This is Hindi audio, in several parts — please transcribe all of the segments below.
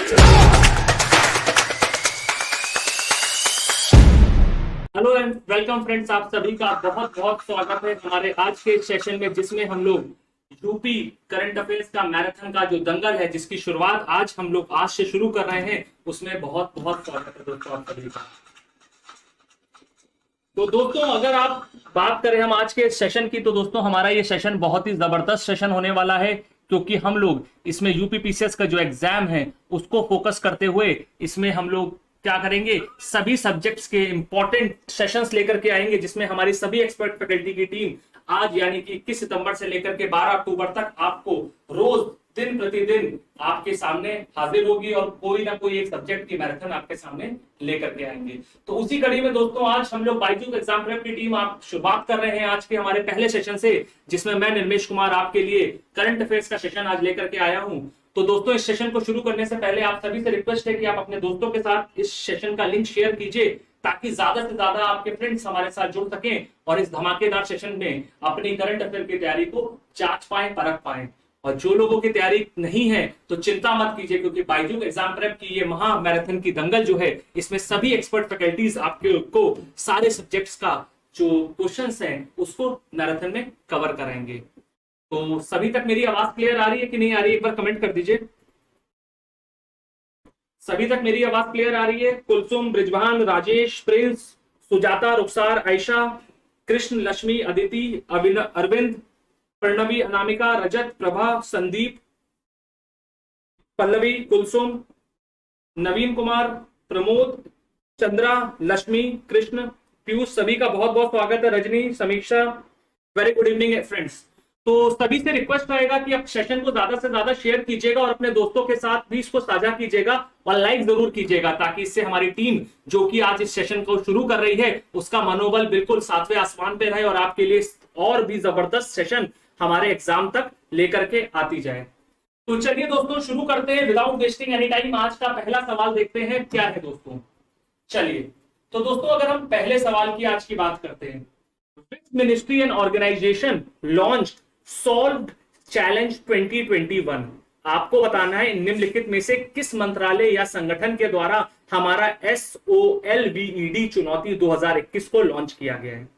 हेलो एंड वेलकम फ्रेंड्स, आप सभी का बहुत बहुत स्वागत है हमारे आज के सेशन में, जिसमें हम लोग यूपी करंट अफेयर्स का मैराथन का जो दंगल है, जिसकी शुरुआत आज से शुरू कर रहे हैं, उसमें बहुत बहुत स्वागत है दोस्तों आप सभी का। तो दोस्तों, अगर आप बात करें हम आज के सेशन की, तो दोस्तों हमारा ये सेशन बहुत ही जबरदस्त सेशन होने वाला है, क्योंकि हम लोग इसमें यूपीपीसीएस का जो एग्जाम है उसको फोकस करते हुए इसमें हम लोग क्या करेंगे, सभी सब्जेक्ट्स के इंपॉर्टेंट सेशंस लेकर के आएंगे, जिसमें हमारी सभी एक्सपर्ट फैकल्टी की टीम आज यानी कि 21 सितंबर से लेकर के 12 अक्टूबर तक आपको रोज दिन प्रतिदिन आपके सामने हाजिर होगी और कोई ना कोई एक सब्जेक्ट की मैराथन आपके सामने लेकर के आएंगे। तो उसी कड़ी में दोस्तों आज हम लोग बायजूस एग्जाम प्रेप की टीम आप शुरुआत कर रहे हैं आज के हमारे पहले सेशन से, जिसमें मैं निर्मेश कुमार आपके लिए करंट अफेयर्स का सेशन आज लेकर के आया हूं। तो दोस्तों, इस सेशन को शुरू करने से पहले आप सभी से रिक्वेस्ट है कि आप अपने दोस्तों के साथ इस सेशन का लिंक शेयर कीजिए, ताकि ज्यादा से ज्यादा आपके फ्रेंड्स हमारे साथ जुड़ सकें और इस धमाकेदार सेशन में अपनी करंट अफेयर की तैयारी को जांच पाएं, परख पाएं। और जो लोगों की तैयारी नहीं है तो चिंता मत कीजिए, क्योंकि बायजूस एग्जाम प्रेप की ये महा मैराथन की दंगल जो है, इसमें सभी एक्सपर्ट फैकल्टीज आपके को सारे सब्जेक्ट्स का जो क्वेश्चंस हैं उसको मैराथन में कवर कराएंगे। तो सभी तक मेरी आवाज क्लियर आ रही है कि नहीं आ रही है, एक बार कमेंट कर दीजिए। सभी तक मेरी आवाज क्लियर आ रही है? कुलसुम, ब्रिजभान, राजेश, प्रिंस, सुजाता, रुखसार, आयशा, कृष्ण, लक्ष्मी, अदिति, अरविंद, प्रणवी, अनामिका, रजत, प्रभा, संदीप, पल्लवी, कुलसुम, नवीन कुमार, प्रमोद, चंद्रा, लक्ष्मी, कृष्ण, पीयूष, सभी का बहुत बहुत स्वागत है। रजनी, समीक्षा, वेरी गुड इवनिंग फ्रेंड्स। तो सभी से रिक्वेस्ट रहेगा कि आप सेशन को ज्यादा से ज्यादा शेयर कीजिएगा और अपने दोस्तों के साथ भी इसको साझा कीजिएगा और लाइक जरूर कीजिएगा, ताकि इससे हमारी टीम जो कि आज इस सेशन को शुरू कर रही है उसका मनोबल बिल्कुल सातवें आसमान पे रहे और आपके लिए और भी जबरदस्त सेशन हमारे एग्जाम तक लेकर के आती जाए। तो चलिए दोस्तों शुरू करते हैं विदाउट वेस्टिंग एनी टाइम। आज का पहला सवाल देखते हैं क्या है दोस्तों। चलिए, तो दोस्तों अगर हम पहले सवाल की आज की बात करते हैं, which ministry and organization launch solved challenge 2021। आपको बताना है निम्नलिखित में से किस मंत्रालय या संगठन के द्वारा हमारा SOLVED चुनौती 2021 को लॉन्च किया गया है।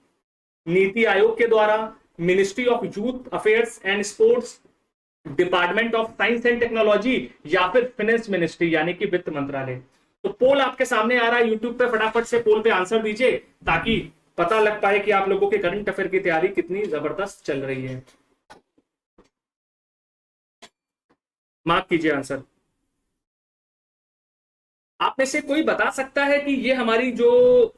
नीति आयोग के द्वारा, ministry of youth affairs and sports, department of science and technology, या फिर फाइनेंस मिनिस्ट्री यानी कि वित्त मंत्रालय। तो पोल आपके सामने आ रहा है यूट्यूब पे, फटाफट से पोल पे आंसर दीजिए ताकि पता लग पाए कि आप लोगों के करंट अफेयर की तैयारी कितनी जबरदस्त चल रही है। मार्क कीजिए आंसर। आप में से कोई बता सकता है कि ये हमारी जो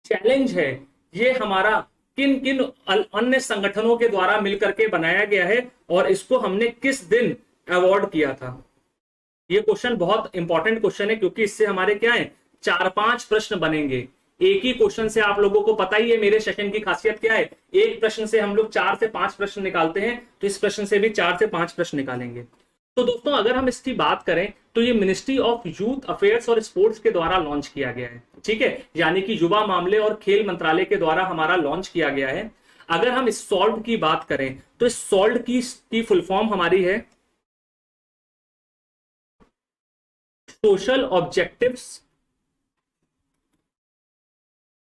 चैलेंज है ये हमारा किन किन अन्य संगठनों के द्वारा मिलकर के बनाया गया है और इसको हमने किस दिन अवार्ड किया था? ये क्वेश्चन बहुत इंपॉर्टेंट क्वेश्चन है, क्योंकि इससे हमारे क्या है 4-5 प्रश्न बनेंगे। एक ही क्वेश्चन से आप लोगों को पता ही है मेरे सेशन की खासियत क्या है, एक प्रश्न से हम लोग 4 से 5 प्रश्न निकालते हैं, तो इस प्रश्न से भी 4 से 5 प्रश्न निकालेंगे। तो दोस्तों अगर हम इसकी बात करें तो ये मिनिस्ट्री ऑफ यूथ अफेयर्स और स्पोर्ट्स के द्वारा लॉन्च किया गया है, ठीक है, यानी कि युवा मामले और खेल मंत्रालय के द्वारा हमारा लॉन्च किया गया है। अगर हम इस सॉल्व की बात करें तो इस सॉल्व की फुल फॉर्म हमारी है social objectives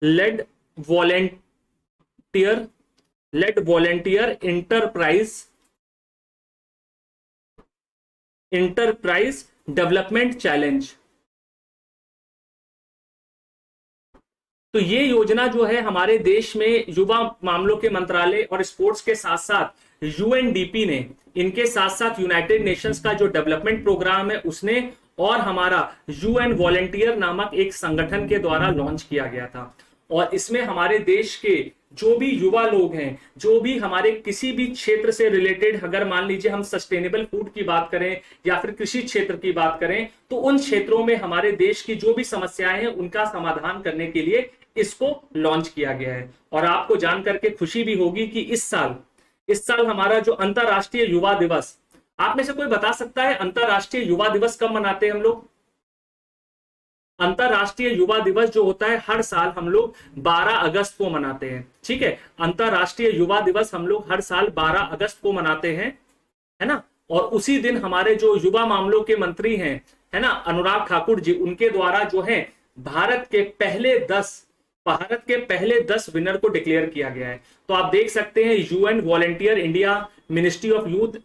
led volunteer enterprise development challenge. तो ये योजना जो है हमारे देश में युवा मामलों के मंत्रालय और स्पोर्ट्स के साथ साथ UNDP ने, इनके साथ साथ यूनाइटेड नेशंस का जो डेवलपमेंट प्रोग्राम है उसने, और हमारा UN वॉलेंटियर नामक एक संगठन के द्वारा लॉन्च किया गया था। और इसमें हमारे देश के जो भी युवा लोग हैं, जो भी हमारे किसी भी क्षेत्र से रिलेटेड, अगर मान लीजिए हम सस्टेनेबल फूड की बात करें या फिर कृषि क्षेत्र की बात करें, तो उन क्षेत्रों में हमारे देश की जो भी समस्याएं हैं उनका समाधान करने के लिए इसको लॉन्च किया गया है। और आपको जान करके खुशी भी होगी कि इस साल हमारा जो अंतरराष्ट्रीय युवा दिवस, आप में से कोई बता सकता है अंतरराष्ट्रीय युवा दिवस कब मनाते हैं हम लोग? अंतरराष्ट्रीय युवा दिवस जो होता है हर साल हम लोग 12 अगस्त को मनाते हैं, ठीक है। अंतरराष्ट्रीय युवा दिवस हम लोग हर साल 12 अगस्त को मनाते हैं, है ना। और उसी दिन हमारे जो युवा मामलों के मंत्री हैं, है ना, अनुराग ठाकुर जी, उनके द्वारा जो है भारत के पहले 10 विनर को डिक्लेयर किया गया है। तो आप देख सकते हैं UN volunteer India, ministry of youth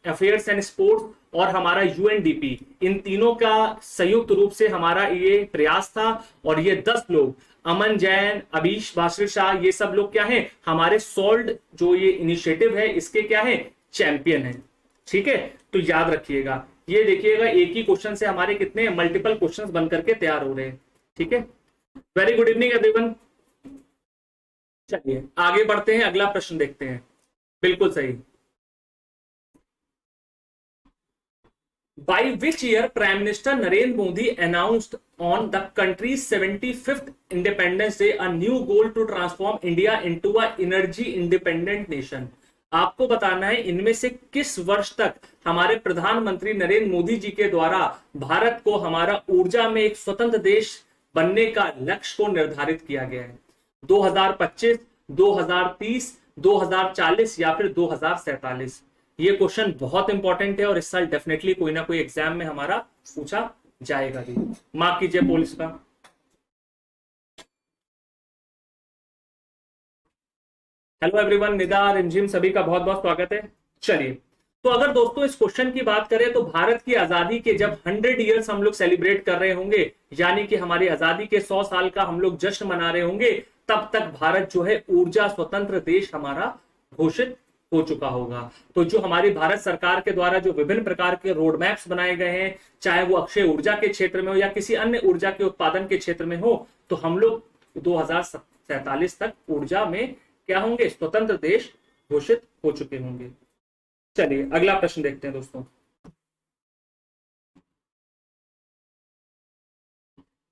affairs and sports और हमारा यूएनडीपी, इन तीनों का संयुक्त रूप से हमारा ये प्रयास था। और ये 10 लोग, अमन जैन, अभीश भास्कर शाह, ये सब लोग क्या है, हमारे सोल्ड जो ये इनिशिएटिव है इसके क्या है, चैंपियन है। ठीक है, तो याद रखिएगा, ये देखिएगा एक ही क्वेश्चन से हमारे कितने मल्टीपल क्वेश्चंस बन करके तैयार हो रहे हैं। ठीक है, वेरी गुड इवनिंग एवरीवन। चलिए आगे बढ़ते हैं, अगला प्रश्न देखते हैं। बिल्कुल सही। By which year Prime Minister Narendra Modi announced on the country's 75th Independence Day a new goal to transform India into a energy independent nation? आपको बताना है इनमें से किस वर्ष तक हमारे प्रधानमंत्री नरेंद्र मोदी जी के द्वारा भारत को हमारा ऊर्जा में एक स्वतंत्र देश बनने का लक्ष्य को निर्धारित किया गया है। 2025, 2030, 2040 या फिर 2047? ये क्वेश्चन बहुत इंपॉर्टेंट है और इस साल डेफिनेटली कोई ना कोई एग्जाम में हमारा पूछा जाएगा भी। मार्क कीजिए पुलिस का। हेलो एवरीवन, निदा, रिमझिम, सभी का बहुत बहुत स्वागत है। चलिए, तो अगर दोस्तों इस क्वेश्चन की बात करें तो भारत की आजादी के जब 100 ईयर्स हम लोग सेलिब्रेट कर रहे होंगे, यानी कि हमारी आजादी के 100 साल का हम लोग जश्न मना रहे होंगे, तब तक भारत जो है ऊर्जा स्वतंत्र देश हमारा घोषित हो चुका होगा। तो जो हमारी भारत सरकार के द्वारा जो विभिन्न प्रकार के रोड मैप्स बनाए गए हैं, चाहे वो अक्षय ऊर्जा के क्षेत्र में हो या किसी अन्य ऊर्जा के उत्पादन के क्षेत्र में हो, तो हम लोग 2047 तक ऊर्जा में क्या होंगे, स्वतंत्र देश घोषित हो चुके होंगे। चलिए अगला प्रश्न देखते हैं दोस्तों।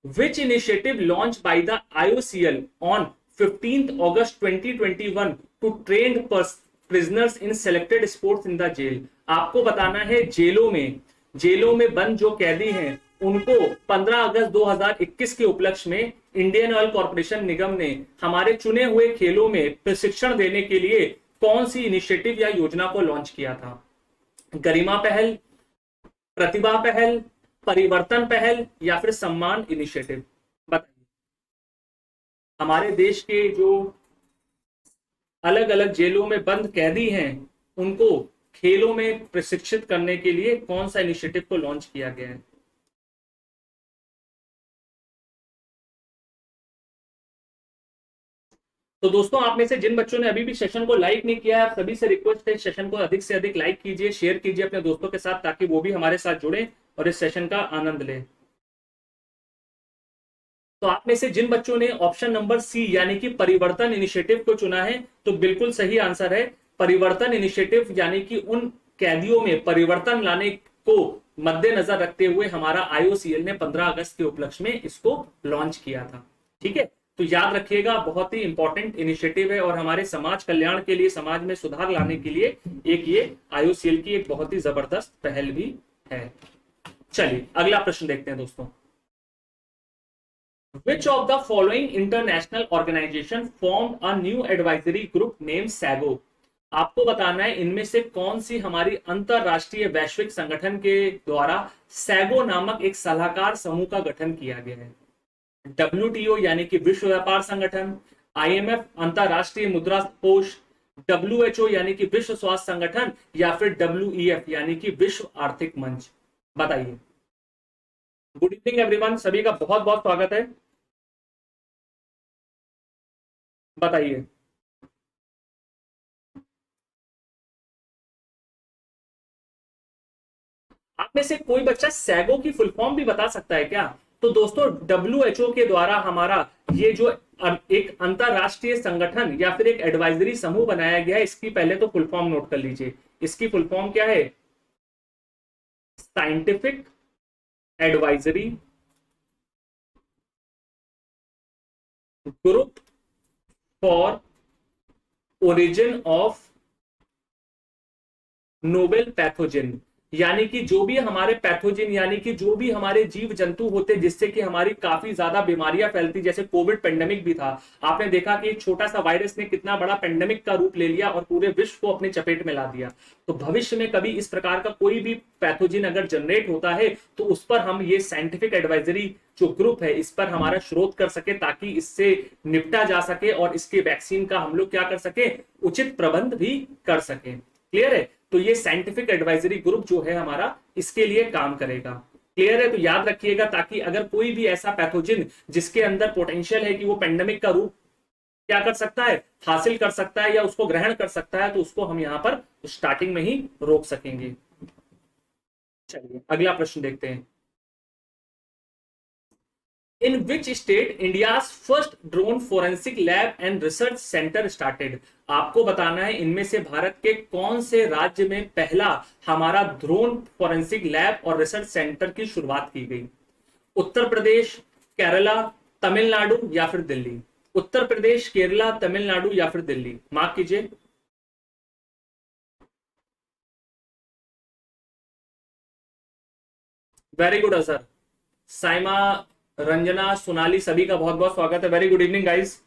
Which initiative launched by the IOCL on 15th August 2021 to train prisoners in selected sports in the jail? आपको बताना है जेलों में बंद जो कैदी हैं उनको 15 अगस्त 2021 के उपलक्ष्य में इंडियन ऑयल कॉर्पोरेशन निगम ने हमारे चुने हुए खेलों में प्रशिक्षण देने के लिए कौन सी इनिशिएटिव या योजना को लॉन्च किया था? गरिमा पहल, प्रतिभा पहल, परिवर्तन पहल या फिर सम्मान इनिशिएटिव? बताइए। हमारे देश के जो अलग अलग जेलों में बंद कैदी हैं उनको खेलों में प्रशिक्षित करने के लिए कौन सा इनिशिएटिव को लॉन्च किया गया है? तो दोस्तों आप में से जिन बच्चों ने अभी भी सेशन को लाइक नहीं किया है, आप सभी से रिक्वेस्ट है सेशन को अधिक से अधिक लाइक कीजिए, शेयर कीजिए अपने दोस्तों के साथ, ताकि वो भी हमारे साथ जुड़े और इस सेशन का आनंद लें। तो आप में से जिन बच्चों ने ऑप्शन नंबर सी यानी कि परिवर्तन इनिशिएटिव को चुना है, तो बिल्कुल सही आंसर है परिवर्तन इनिशिएटिव, यानी कि उन कैदियों में परिवर्तन लाने को मद्देनजर रखते हुए हमारा आईओसीएल ने 15 अगस्त के उपलक्ष्य में इसको लॉन्च किया था। ठीक है, तो याद रखिएगा, बहुत ही इंपॉर्टेंट इनिशिएटिव है और हमारे समाज कल्याण के लिए, समाज में सुधार लाने के लिए एक ये आईओसीएल की एक बहुत ही जबरदस्त पहल भी है। चलिए अगला प्रश्न देखते हैं दोस्तों। Which of the following international organization formed a new advisory group named SAGO? आपको बताना है इनमें से कौन सी हमारी अंतरराष्ट्रीय वैश्विक संगठन के द्वारा सैगो नामक एक सलाहकार समूह का गठन किया गया है। WTO यानी कि विश्व व्यापार संगठन, IMF अंतरराष्ट्रीय मुद्रा कोष, WHO यानी कि विश्व स्वास्थ्य संगठन या फिर WEF यानी कि विश्व आर्थिक मंच? बताइए। गुड इवनिंग एवरीवन, सभी का बहुत बहुत स्वागत है। बताइए। आप में से कोई बच्चा सैगो की फुल फॉर्म भी बता सकता है क्या? तो दोस्तों WHO के द्वारा हमारा ये जो एक अंतरराष्ट्रीय संगठन या फिर एक एडवाइजरी समूह बनाया गया है, इसकी पहले तो फुल फॉर्म नोट कर लीजिए। इसकी फुल फॉर्म क्या है? Scientific advisory group for origin of novel pathogen. यानी कि जो भी हमारे पैथोजिन, यानी कि जो भी हमारे जीव जंतु होते जिससे कि हमारी काफी ज्यादा बीमारियां फैलती, जैसे कोविड पेंडेमिक भी था। आपने देखा कि एक छोटा सा वायरस ने कितना बड़ा पेंडेमिक का रूप ले लिया और पूरे विश्व को अपनी चपेट में ला दिया। तो भविष्य में कभी इस प्रकार का कोई भी पैथोजिन अगर जनरेट होता है तो उस पर हम ये साइंटिफिक एडवाइजरी जो ग्रुप है इस पर हमारा शोध कर सके, ताकि इससे निपटा जा सके और इसके वैक्सीन का हम लोग क्या कर सके, उचित प्रबंध भी कर सके। क्लियर है? तो ये साइंटिफिक एडवाइजरी ग्रुप जो है हमारा इसके लिए काम करेगा। क्लियर है? तो याद रखिएगा, ताकि अगर कोई भी ऐसा पैथोजिन जिसके अंदर पोटेंशियल है कि वो पेंडेमिक का रूप क्या कर सकता है, हासिल कर सकता है या उसको ग्रहण कर सकता है, तो उसको हम यहां पर स्टार्टिंग में ही रोक सकेंगे। चलिए अगला प्रश्न देखते हैं। In which state India first drone forensic lab and research centre started? आपको बताना है इनमें से भारत के कौन से राज्य में पहला हमारा ड्रोन फोरेंसिक लैब और रिसर्च सेंटर की शुरुआत की गई। उत्तर प्रदेश, केरला, तमिलनाडु या फिर दिल्ली? उत्तर प्रदेश, केरला, तमिलनाडु या फिर दिल्ली? मार्क कीजिए। Very good sir. Saima, Ranjana, Sonali, सभी का बहुत बहुत स्वागत है। Very good evening guys.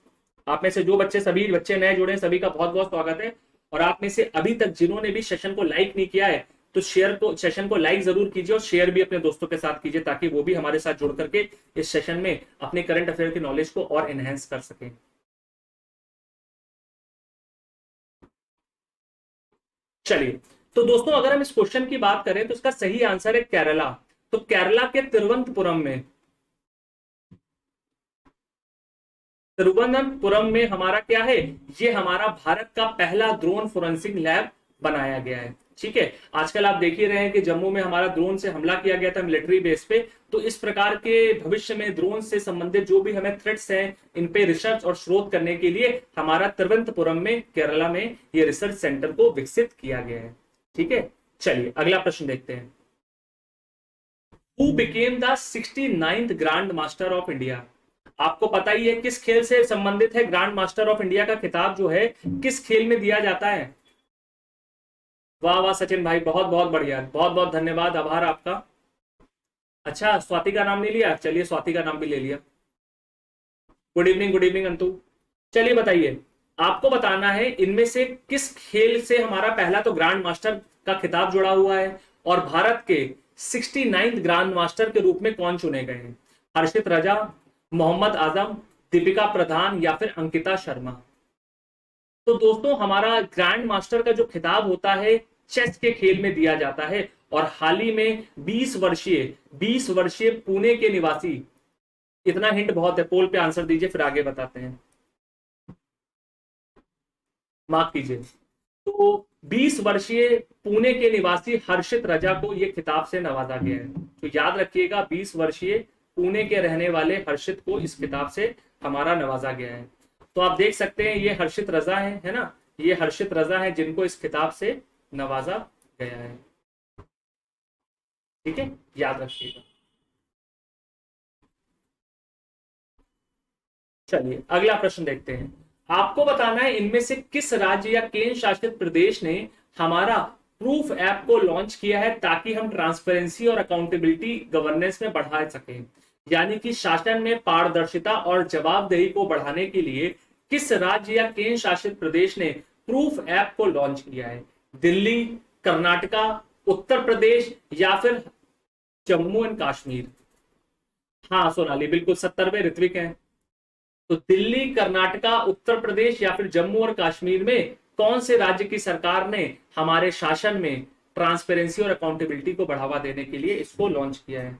आप में से जो बच्चे, सभी बच्चे नए जुड़े हैं, सभी का बहुत बहुत स्वागत है। और आप में से अभी तक जिन्होंने भी सेशन को लाइक नहीं किया है तो शेयर को, सेशन को लाइक जरूर कीजिए और शेयर भी अपने दोस्तों के साथ कीजिए, ताकि वो भी हमारे साथ जुड़ करके इस सेशन में अपने करंट अफेयर की नॉलेज को और एनहेंस कर सके। चलिए, तो दोस्तों अगर हम इस क्वेश्चन की बात करें तो इसका सही आंसर है केरला। तो केरला के तिरुवनंतपुरम में हमारा क्या है, ये हमारा भारत का पहला ड्रोन फोरेंसिक लैब बनाया गया है। ठीक है, आजकल आप देख ही रहे हैं कि जम्मू में हमारा ड्रोन से हमला किया गया था मिलिट्री बेस पे। तो इस प्रकार के भविष्य में ड्रोन से संबंधित जो भी हमें थ्रेट्स हैं इन पे रिसर्च और शोध करने के लिए हमारा तिरुवनंतपुरम में, केरला में ये रिसर्च सेंटर को विकसित किया गया है। ठीक है, चलिए अगला प्रश्न देखते हैं। Who became the 69th grand master of India? आपको पता ही है किस खेल से संबंधित है ग्रैंड मास्टर ऑफ इंडिया का खिताब जो है किस खेल में दिया जाता है? वाह वाह सचिन भाई, बहुत बहुत बढ़िया, बहुत बहुत धन्यवाद, आभार आपका। अच्छा, स्वाति का नाम नहीं लिया, चलिए स्वाति का नाम भी ले लिया। Good evening, good evening Antu. चलिए बताइए, आपको बताना है इनमें से किस खेल से हमारा पहला तो ग्रैंड मास्टर का खिताब जुड़ा हुआ है और भारत के 69th ग्रैंड मास्टर के रूप में कौन चुने गए हैं? हर्षित रजा, मोहम्मद आजम, दीपिका प्रधान या फिर अंकिता शर्मा? तो दोस्तों हमारा ग्रैंड मास्टर का जो खिताब होता है चेस के खेल में दिया जाता है और हाल ही में 20 वर्षीय पुणे के निवासी, इतना हिंट बहुत है, पोल पे आंसर दीजिए फिर आगे बताते हैं। माफ कीजिए, तो 20 वर्षीय पुणे के निवासी हर्षित रजा को यह खिताब से नवाजा गया है। तो याद रखिएगा, 20 वर्षीय पुणे के रहने वाले हर्षित को इस खिताब से हमारा नवाजा गया है। तो आप देख सकते हैं ये हर्षित रजा है ना, ये हर्षित रजा है जिनको इस खिताब से नवाजा गया है। ठीक है, याद रखिएगा। चलिए अगला प्रश्न देखते हैं। आपको बताना है इनमें से किस राज्य या केंद्र शासित प्रदेश ने हमारा प्रूफ ऐप को लॉन्च किया है ताकि हम ट्रांसपेरेंसी और अकाउंटेबिलिटी गवर्नेंस में बढ़ा सकें। यानी कि शासन में पारदर्शिता और जवाबदेही को बढ़ाने के लिए किस राज्य या केंद्र शासित प्रदेश ने प्रूफ ऐप को लॉन्च किया है? दिल्ली, कर्नाटका, उत्तर प्रदेश या फिर जम्मू एंड कश्मीर? हाँ सोनाली, बिल्कुल 70वें ऋत्विक हैं। तो दिल्ली, कर्नाटका, उत्तर प्रदेश या फिर जम्मू और कश्मीर में कौन से राज्य की सरकार ने हमारे शासन में ट्रांसपेरेंसी और अकाउंटेबिलिटी को बढ़ावा देने के लिए इसको लॉन्च किया है?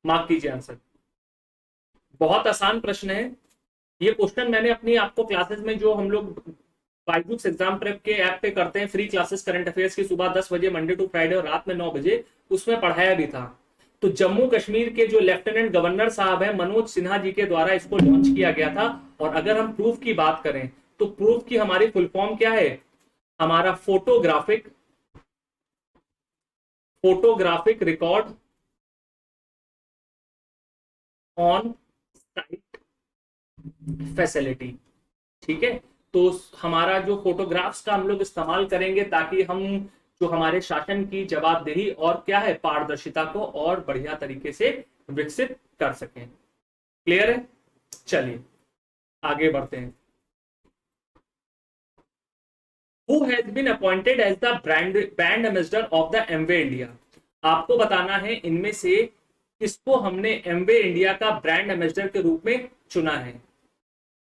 मार्क कीजिए आंसर। बहुत आसान प्रश्न है ये क्वेश्चन। मैंने अपनी आपको क्लासेस में जो हम लोग बाइजूस एग्जाम प्रेप के ऐप पे करते हैं फ्री क्लासेस करंट अफेयर्स की, सुबह 10 बजे मंडे टू फ्राइडे और रात में 9 बजे, उसमें पढ़ाया भी था। तो जम्मू कश्मीर के जो लेफ्टिनेंट गवर्नर साहब हैं मनोज सिन्हा जी के द्वारा इसको लॉन्च किया गया था। और अगर हम प्रूफ की बात करें तो प्रूफ की हमारी फुल फॉर्म क्या है? हमारा photographic record on site facility. ठीक है, तो हमारा जो फोटोग्राफ्स का हम लोग इस्तेमाल करेंगे ताकि हम जो हमारे शासन की जवाबदेही और क्या है पारदर्शिता को और बढ़िया तरीके से विकसित कर सकें। क्लियर है? चलिए आगे बढ़ते हैं। Who has been appointed as the brand ambassador of the Amway India? आपको बताना है इनमें से किसको हमने एमवे इंडिया का ब्रांड एम्बेसडर के रूप में चुना है।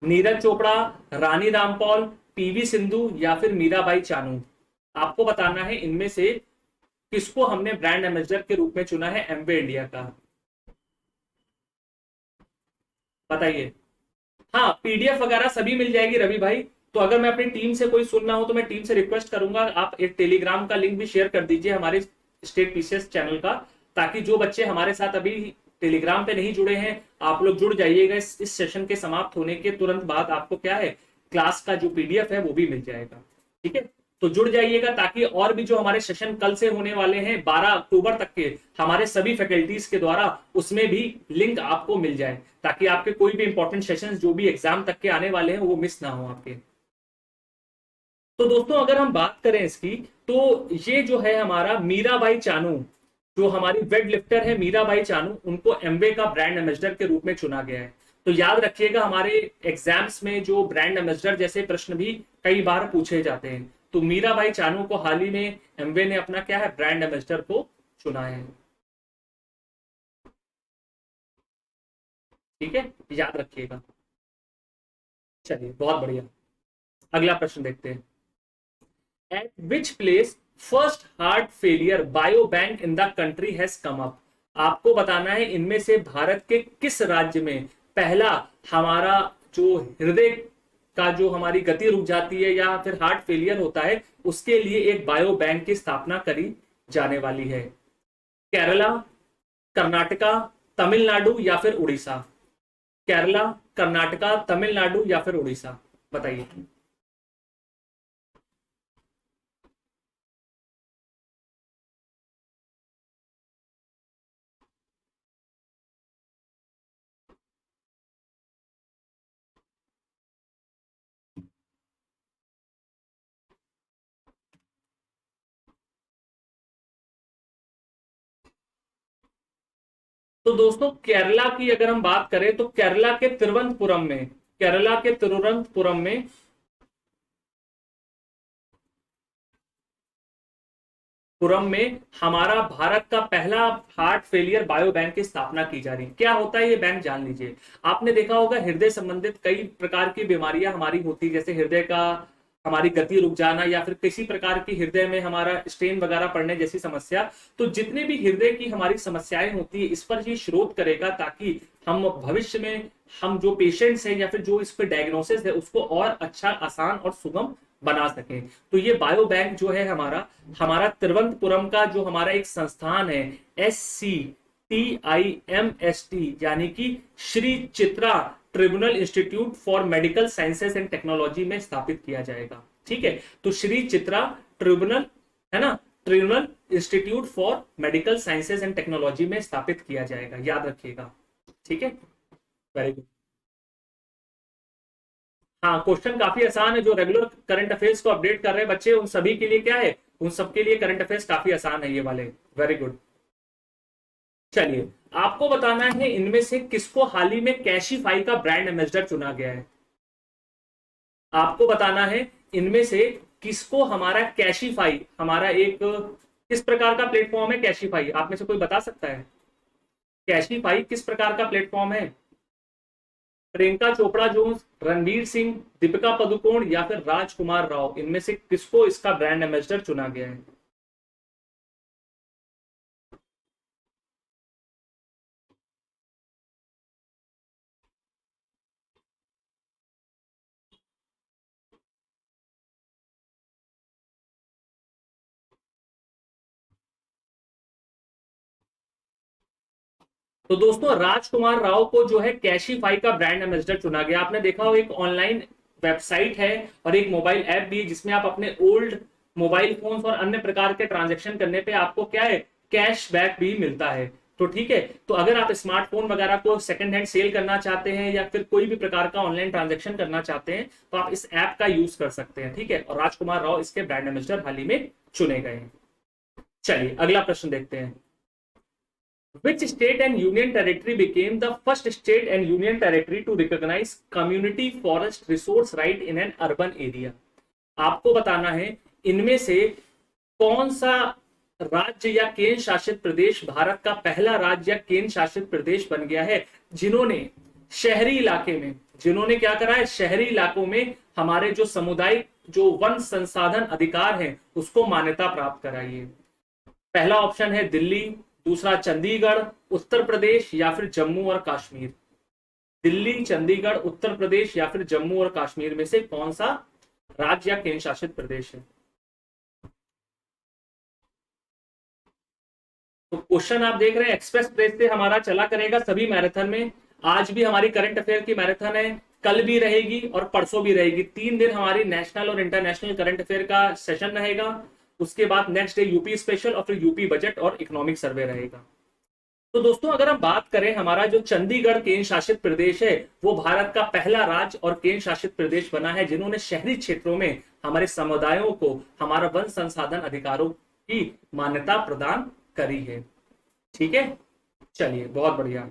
नीरज चोपड़ा, रानी रामपाल, पीवी सिंधु या फिर मीराबाई चानू। आपको बताना है इनमें से किसको हमने ब्रांड एम्बेसडर के रूप में चुना है एमवे इंडिया का। बताइए। हाँ, पीडीएफ वगैरह सभी मिल जाएगी रवि भाई। तो अगर मैं अपनी टीम से कोई सुनना हो तो मैं टीम से रिक्वेस्ट करूंगा आप एक टेलीग्राम का लिंक भी शेयर कर दीजिए हमारे स्टेट पीसीएस चैनल का, ताकि जो बच्चे हमारे साथ अभी टेलीग्राम पे नहीं जुड़े हैं आप लोग जुड़ जाइएगा। इस सेशन के समाप्त होने के तुरंत बाद आपको क्या है क्लास का जो पीडीएफ है वो भी मिल जाएगा। ठीक है, तो जुड़ जाइएगा ताकि और भी जो हमारे सेशन कल से होने वाले हैं 12 अक्टूबर तक के हमारे सभी फैकल्टीज के द्वारा, उसमें भी लिंक आपको मिल जाए ताकि आपके कोई भी इंपॉर्टेंट सेशंस जो भी एग्जाम तक के आने वाले हैं वो मिस ना हो आपके। तो दोस्तों अगर हम बात करें इसकी, तो ये जो है हमारा मीराबाई चानू, जो हमारी वेट लिफ्टर है मीराबाई चानू, उनको एमवे का ब्रांड एम्बेसडर के रूप में चुना गया है। तो याद रखिएगा हमारे एग्जाम्स में जो ब्रांड एम्बेसडर जैसे प्रश्न भी कई बार पूछे जाते हैं। तो मीराबाई चानू को हाल ही में एमवे ने अपना क्या है ब्रांड एम्बेसडर को चुना है। ठीक है, याद रखिएगा। चलिए बहुत बढ़िया, अगला प्रश्न देखते हैं। At which place first heart failure biobank in the country has come up? आपको बताना है इनमें से भारत के किस राज्य में पहला हमारा जो हृदय का जो हमारी गति रुक जाती है या फिर हार्ट फेलियर होता है उसके लिए एक बायो बैंक की स्थापना करी जाने वाली है। केरला, कर्नाटका, तमिलनाडु या फिर उड़ीसा। केरला, कर्नाटका, तमिलनाडु या फिर उड़ीसा, बताइए। तो दोस्तों केरला की अगर हम बात करें तो केरला के तिरुवनंतपुरम में, केरला के तिरुवनंतपुरम में हमारा भारत का पहला हार्ट फेलियर बायो बैंक की स्थापना की जा रही है। क्या होता है ये बैंक जान लीजिए। आपने देखा होगा हृदय संबंधित कई प्रकार की बीमारियां हमारी होती है, जैसे हृदय का हमारी गति रुक जाना या फिर किसी प्रकार की हृदय में हमारा स्टेन वगैरह पड़ने जैसी समस्या। तो जितने भी हृदय की हमारी समस्याएं होती है इस पर ये शोध करेगा ताकि हम भविष्य में हम जो पेशेंट्स हैं या फिर जो इस पर डायग्नोसिस है उसको और अच्छा, आसान और सुगम बना सके। तो ये बायो बैंक जो है हमारा तिरुवनंतपुरम का जो हमारा एक संस्थान है SCTIMST यानी कि Shri Chitra tribunal institute for medical sciences and technology में स्थापित किया जाएगा। ठीक है, तो श्री चित्रा ट्रिब्यूनल है ना, tribunal institute for medical sciences and technology में स्थापित किया जाएगा, याद रखिएगा। ठीक है, वेरी गुड। हाँ, क्वेश्चन काफी आसान है। जो रेगुलर करंट अफेयर्स को अपडेट कर रहे हैं बच्चे उन सभी के लिए क्या है, उन सबके लिए करंट अफेयर्स काफी आसान है ये वाले। Very good. चलिए आपको बताना है इनमें से किसको हाल ही में कैशीफाई का ब्रांड एम्बेसडर चुना गया है। आपको बताना है इनमें से किसको हमारा कैशीफाई, हमारा एक किस प्रकार का प्लेटफॉर्म है कैशीफाई, आप में से कोई बता सकता है कैशीफाई किस प्रकार का प्लेटफॉर्म है? प्रियंका चोपड़ा जोन्स, रणवीर सिंह, दीपिका पदुकोण या फिर राजकुमार राव, इनमें से किसको इसका ब्रांड एम्बेसडर चुना गया है? तो दोस्तों राजकुमार राव को जो है कैशीफाई का ब्रांड एम्बेसडर चुना गया। आपने देखा हो एक ऑनलाइन वेबसाइट है और एक मोबाइल ऐप भी है जिसमें आप अपने ओल्ड मोबाइल फोन और अन्य प्रकार के ट्रांजेक्शन करने पे आपको क्या है कैशबैक भी मिलता है। तो ठीक है, तो अगर आप स्मार्टफोन वगैरह को सेकंड हैंड सेल करना चाहते हैं या फिर कोई भी प्रकार का ऑनलाइन ट्रांजैक्शन करना चाहते हैं तो आप इस ऐप का यूज कर सकते हैं। ठीक है, और राजकुमार राव इसके ब्रांड एम्बेसडर हाल ही में चुने गए हैं। चलिए अगला प्रश्न देखते हैं। Which state and union territory became the first state and union territory to recognize community forest resource right in an urban area? आपको बताना है इनमें से कौन सा राज्य या केंद्र शासित प्रदेश भारत का पहला राज्य या केंद्र शासित प्रदेश बन गया है जिन्होंने शहरी इलाके में, जिन्होंने क्या करा है, शहरी इलाकों में हमारे जो सामुदायिक जो वन संसाधन अधिकार हैं उसको मान्यता प्राप्त कराई है। पहला ऑप्शन है दिल्ली, दूसरा चंडीगढ़, उत्तर प्रदेश या फिर जम्मू और कश्मीर। दिल्ली, चंडीगढ़, उत्तर प्रदेश या फिर जम्मू और कश्मीर में से कौन सा राज्य या केंद्र शासित प्रदेश है? तो क्वेश्चन आप देख रहे हैं एक्सप्रेस प्रेस से हमारा चला करेगा सभी मैराथन में। आज भी हमारी करंट अफेयर की मैराथन है, कल भी रहेगी और परसों भी रहेगी। 3 दिन हमारी नेशनल और इंटरनेशनल करंट अफेयर का सेशन रहेगा। उसके बाद नेक्स्ट डे यूपी स्पेशल और फिर यूपी बजट और इकोनॉमिक सर्वे रहेगा। तो दोस्तों अगर हम बात करें, हमारा जो चंडीगढ़ केंद्र शासित प्रदेश है वो भारत का पहला राज्य और केंद्र शासित प्रदेश बना है जिन्होंने शहरी क्षेत्रों में हमारे समुदायों को हमारा वन संसाधन अधिकारों की मान्यता प्रदान करी है। ठीक है, चलिए बहुत बढ़िया।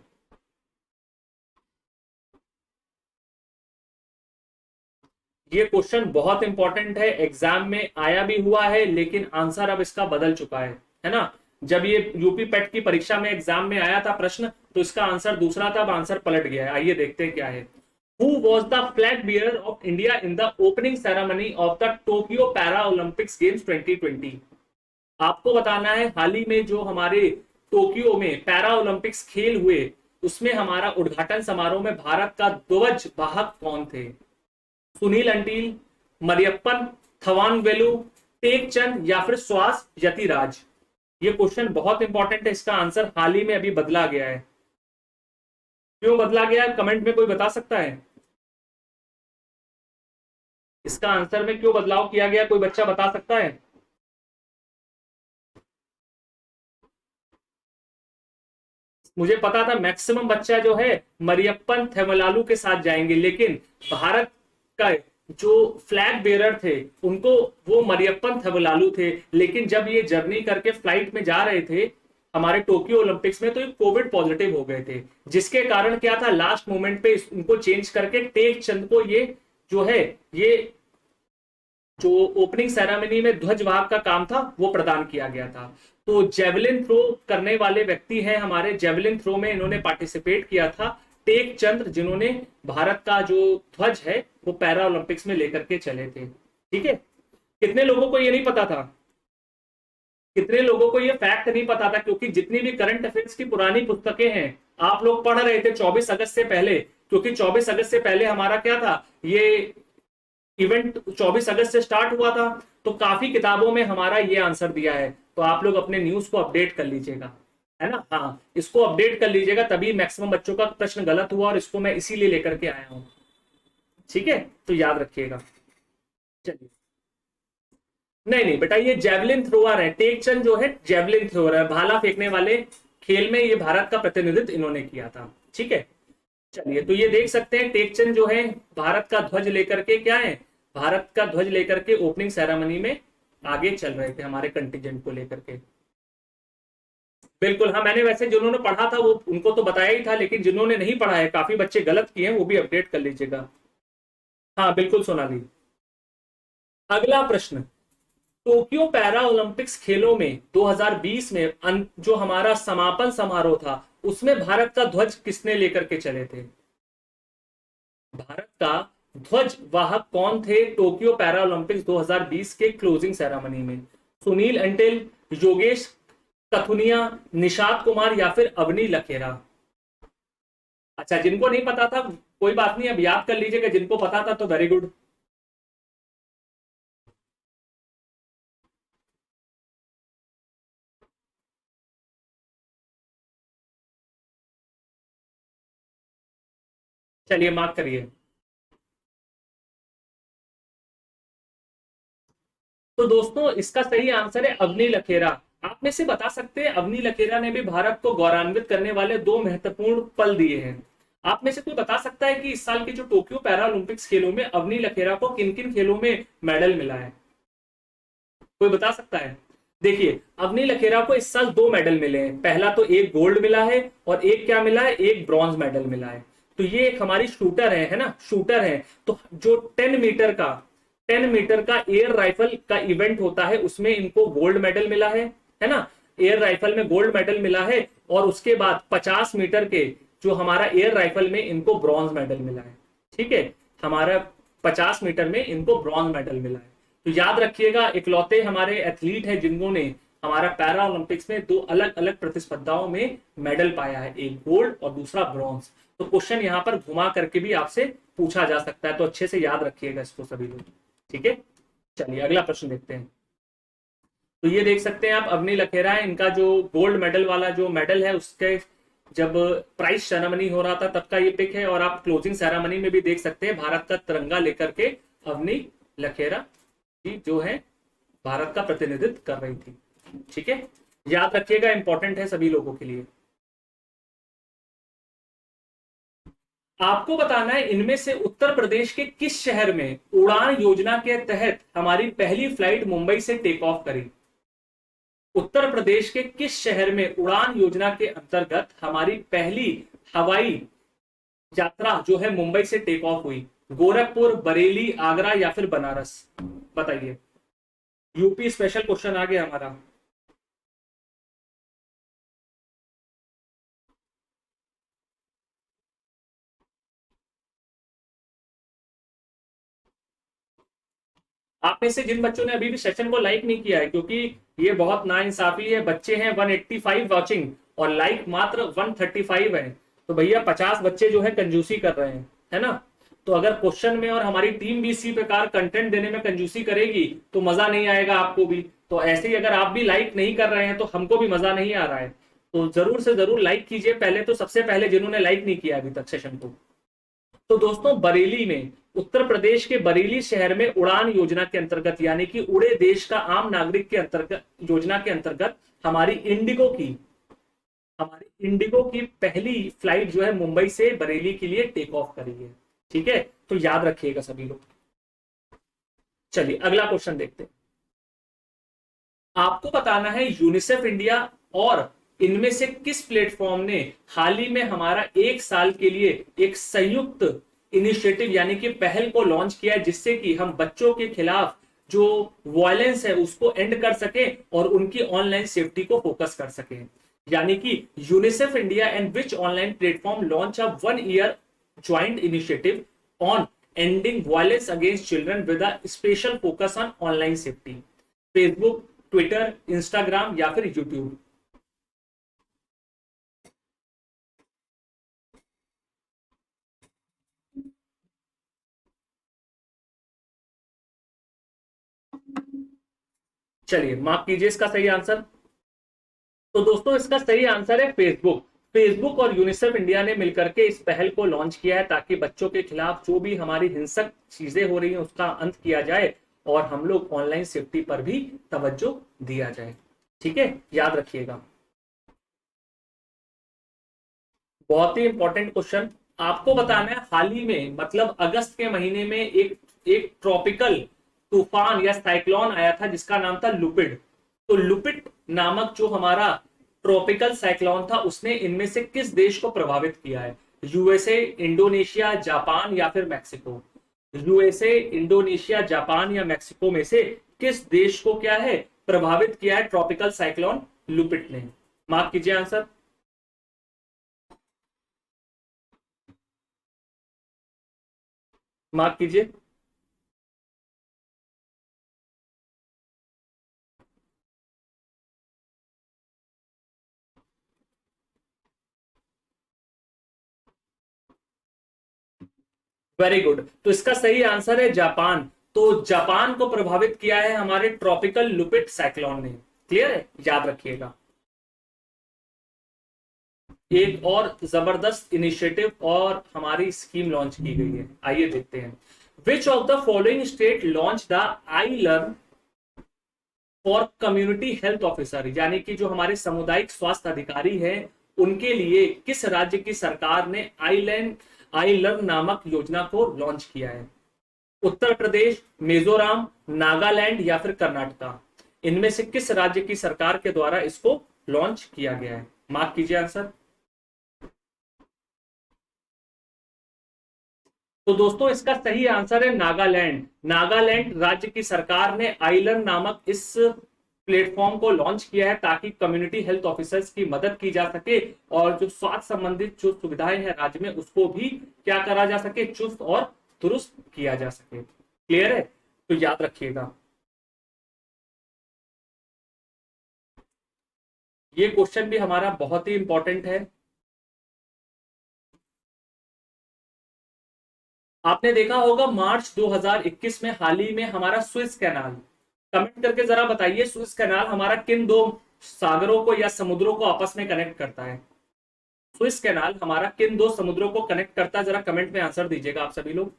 ये क्वेश्चन बहुत इंपॉर्टेंट है, एग्जाम में आया भी हुआ है लेकिन आंसर अब इसका बदल चुका है ना। जब ये यूपी पेट की परीक्षा में एग्जाम में आया था प्रश्न तो इसका आंसर दूसरा था, अब आंसर पलट गया है। आइए देखते हैं क्या है। Who was the flag bearer of India in the opening ceremony of the Tokyo para Olympics games 2020? आपको बताना है हाल ही में जो हमारे टोक्यो में पैरा ओलंपिक्स खेल हुए उसमें हमारा उद्घाटन समारोह में भारत का ध्वज वाहक कौन थे? सुनील अंटील, मरियप्पन थवानवेलु, टेकचंद या फिर श्वास यतिराज? ये क्वेश्चन बहुत इंपॉर्टेंट है, इसका आंसर हाल ही में अभी बदला गया है। क्यों बदला गया है कमेंट में कोई बता सकता है? इसका आंसर में क्यों बदलाव किया गया, कोई बच्चा बता सकता है? मुझे पता था मैक्सिमम बच्चा जो है मरियप्पन थेमलालू के साथ जाएंगे, लेकिन भारत का जो फ्लैग बेरर थे उनको वो मरियप्पन थेमलालू थे, लेकिन जब ये जर्नी करके फ्लाइट में जा रहे थे हमारे टोक्यो ओलंपिक्स में तो ये कोविड पॉजिटिव हो गए थे, जिसके कारण क्या था लास्ट मोमेंट पे उनको चेंज करके टेक चंद को ये जो है ये जो ओपनिंग सेरेमनी में ध्वजवाहक का काम था वो प्रदान किया गया था। तो जेवलिन थ्रो करने वाले व्यक्ति हैं हमारे, जेवलिन थ्रो में इन्होंने पार्टिसिपेट किया था टेक चंद्र, जिन्होंने भारत का जो ध्वज है वो पैरा ओलंपिक्स में लेकर के चले थे। ठीक है, कितने लोगों को ये नहीं पता था? कितने लोगों को ये फैक्ट नहीं पता था? क्योंकि जितनी भी करंट अफेयर्स की पुरानी पुस्तकें हैं आप लोग पढ़ रहे थे 24 अगस्त से पहले, क्योंकि 24 अगस्त से पहले हमारा क्या था, ये इवेंट 24 अगस्त से स्टार्ट हुआ था, तो काफी किताबों में हमारा ये आंसर दिया है। तो आप लोग अपने न्यूज को अपडेट कर लीजिएगा, है ना। हाँ, इसको अपडेट कर लीजिएगा, तभी मैक्सिमम बच्चों का प्रश्न गलत हुआ और इसको मैं इसीलिए लेकर के आया हूं। ठीक है, तो याद रखिएगा। चलिए, नहीं नहीं बेटा, ये जेवलिन थ्रोअर है, टेकचंद जो है जेवलिन थ्रोअर है, भाला फेंकने वाले खेल में ये भारत का प्रतिनिधित्व इन्होंने किया था। ठीक है, चलिए तो ये देख सकते हैं टेकचंद जो है भारत का ध्वज लेकर के क्या है, भारत का ध्वज लेकर के ओपनिंग सेरेमनी में आगे चल रहे थे हमारे कंटिजेंट को लेकर के। बिल्कुल, हाँ, मैंने वैसे जिन्होंने पढ़ा था वो उनको तो बताया ही था, लेकिन जिन्होंने नहीं पढ़ा है काफी बच्चे गलत किए हैं, वो भी अपडेट कर लीजिएगा। हाँ बिल्कुल सोनाली। अगला प्रश्न, टोक्यो पैरा ओलंपिक्स खेलों में 2020 में जो हमारा समापन समारोह था उसमें भारत का ध्वज किसने लेकर के चले थे? भारत का ध्वज वाहक कौन थे टोक्यो पैरा ओलंपिक्स 2020 के क्लोजिंग सेरेमनी में? सुनील अंटिल, योगेश कथुनिया, निशात कुमार या फिर अवनी लखेरा? अच्छा, जिनको नहीं पता था कोई बात नहीं, अब याद कर लीजिएगा, जिनको पता था तो वेरी गुड। चलिए मार्क करिए। तो दोस्तों इसका सही आंसर है अवनी लखेरा। आप में से बता सकते हैं अवनी लखेरा ने भी भारत को गौरवान्वित करने वाले दो महत्वपूर्ण पल दिए हैं। आप में से कोई बता सकता है कि इस साल के जो टोक्यो पैरा ओलंपिक्स खेलों में अवनी लखेरा को किन किन खेलों में मेडल मिला है? कोई बता सकता है? देखिए, अवनी लखेरा को इस साल दो मेडल मिले हैं। पहला तो एक गोल्ड मिला है और एक क्या मिला है, एक ब्रॉन्ज मेडल मिला है। तो ये एक हमारी शूटर है ना, शूटर है। तो जो 10 मीटर का एयर राइफल का इवेंट होता है उसमें इनको गोल्ड मेडल मिला है ना, एयर राइफल में गोल्ड मेडल मिला है। और उसके बाद 50 मीटर के जो हमारा एयर राइफल में इनको ब्रॉन्ज मेडल मिला है। ठीक है, हमारा 50 मीटर में इनको ब्रॉन्ज मेडल मिला है। तो याद रखिएगा, इकलौते हमारे एथलीट हैं जिन्होंने हमारा पैरा ओलंपिक्स में दो अलग अलग प्रतिस्पर्धाओं में मेडल पाया है, एक गोल्ड और दूसरा ब्रॉन्ज। तो क्वेश्चन यहां पर घुमा करके भी आपसे पूछा जा सकता है, तो अच्छे से याद रखिएगा इसको सभी लोग। ठीक है, चलिए अगला प्रश्न देखते हैं। तो ये देख सकते हैं आप, अवनी लखेरा है, इनका जो गोल्ड मेडल वाला जो मेडल है उसके जब प्राइज सेरेमनी हो रहा था तब का ये पिक है। और आप क्लोजिंग सेरेमनी में भी देख सकते हैं भारत का तिरंगा लेकर के अवनी लखेरा जी जो है भारत का प्रतिनिधित्व कर रही थी। ठीक है, याद रखिएगा, इंपॉर्टेंट है सभी लोगों के लिए। आपको बताना है इनमें से उत्तर प्रदेश के किस शहर में उड़ान योजना के तहत हमारी पहली फ्लाइट मुंबई से टेक ऑफ करी? उत्तर प्रदेश के किस शहर में उड़ान योजना के अंतर्गत हमारी पहली हवाई यात्रा जो है मुंबई से टेक ऑफ हुई? गोरखपुर, बरेली, आगरा या फिर बनारस? बताइए। यूपी स्पेशल क्वेश्चन आ गया हमारा। आप में से जिन बच्चों ने अभी भी सेशन को लाइक नहीं किया है, क्योंकि ये बहुत नाइंसाफी है, बच्चे हैं 185 वाचिंग और लाइक मात्र 135 है। तो भैया 50 बच्चे जो है कंजूसी कर रहे हैं, है ना। तो अगर क्वेश्चन में और हमारी टीम भी इसी प्रकार कंटेंट देने में कंजूसी करेगी तो मजा नहीं आएगा आपको भी। तो ऐसे ही अगर आप भी लाइक नहीं कर रहे हैं तो हमको भी मजा नहीं आ रहा है। तो जरूर से जरूर लाइक कीजिए पहले, तो सबसे पहले जिन्होंने लाइक नहीं किया अभी तक सेशन को। तो दोस्तों, बरेली में, उत्तर प्रदेश के बरेली शहर में उड़ान योजना के अंतर्गत, यानी कि उड़े देश का आम नागरिक के अंतर्गत, योजना के अंतर्गत हमारी इंडिगो की पहली फ्लाइट जो है मुंबई से बरेली के लिए टेक ऑफ करी है। ठीक है, तो याद रखिएगा सभी लोग। चलिए अगला क्वेश्चन देखते हैं। आपको बताना है यूनिसेफ इंडिया और इनमें से किस प्लेटफॉर्म ने हाल ही में हमारा एक साल के लिए एक संयुक्त इनिशिएटिव यानी कि पहल को लॉन्च किया है, जिससे कि हम बच्चों के खिलाफ जो वायलेंस है उसको एंड कर सके और उनकी ऑनलाइन सेफ्टी को फोकस कर सके। यानी कि UNICEF India and which online platform launch a 1 year joint initiative on ending violence against children with a special focus on online safety? Facebook, Twitter, Instagram या फिर यूट्यूब? चलिए मार्क कीजिए इसका सही आंसर। तो दोस्तों, इसका सही आंसर है फेसबुक। फेसबुक और यूनिसेफ इंडिया ने मिलकर के इस पहल को लॉन्च किया है ताकि बच्चों के खिलाफ जो भी हमारी हिंसक चीजें हो रही हैं उसका अंत किया जाए और हम लोग ऑनलाइन सेफ्टी पर भी तवज्जो दिया जाए। ठीक है, याद रखिएगा। बहुत ही इंपॉर्टेंट क्वेश्चन। आपको बताना है हाल ही में, मतलब अगस्त के महीने में एक ट्रॉपिकल तूफान या साइक्लोन आया था जिसका नाम था लुपिड। तो लुपिड नामक जो हमारा ट्रॉपिकल साइक्लोन था उसने इनमें से किस देश को प्रभावित किया है? यूएसए, इंडोनेशिया, जापान या फिर मैक्सिको? यूएसए, इंडोनेशिया, जापान या मैक्सिको में से किस देश को क्या है प्रभावित किया है ट्रॉपिकल साइक्लोन लुपिड ने? मार्क कीजिए आंसर। मार्क कीजिए। Very good. तो इसका सही आंसर है जापान। तो जापान को प्रभावित किया है हमारे ट्रॉपिकल लुपिड साइक्लोन ने। क्लियर है, याद रखिएगा। एक और जबरदस्त इनिशिएटिव और हमारी स्कीम लॉन्च की गई है, आइए देखते हैं। Which of the following state launch the I learn for community health officer, यानी कि जो हमारे सामुदायिक स्वास्थ्य अधिकारी हैं उनके लिए किस राज्य की सरकार ने आई लर्न नामक योजना को लॉन्च किया है? उत्तर प्रदेश, मिजोरम, नागालैंड या फिर कर्नाटका? इनमें से किस राज्य की सरकार के द्वारा इसको लॉन्च किया गया है? मार्क कीजिए आंसर। तो दोस्तों इसका सही आंसर है नागालैंड। नागालैंड राज्य की सरकार ने आइलर्न नामक इस प्लेटफॉर्म को लॉन्च किया है ताकि कम्युनिटी हेल्थ ऑफिसर्स की मदद की जा सके और जो स्वास्थ्य संबंधित जो सुविधाएं हैं राज्य में उसको भी क्या करा जा सके, चुस्त और दुरुस्त किया जा सके। क्लियर है? तो याद रखिएगा ये क्वेश्चन भी हमारा बहुत ही इंपॉर्टेंट है। आपने देखा होगा मार्च 2021 में हाल ही में हमारा स्विस कैनाल, कमेंट करके जरा बताइए स्विस कैनाल हमारा किन दो सागरों को या समुद्रों को आपस में कनेक्ट करता है? स्विस कैनाल हमारा किन दो समुद्रों को कनेक्ट करता है? जरा कमेंट में आंसर दीजिएगा आप सभी लोग।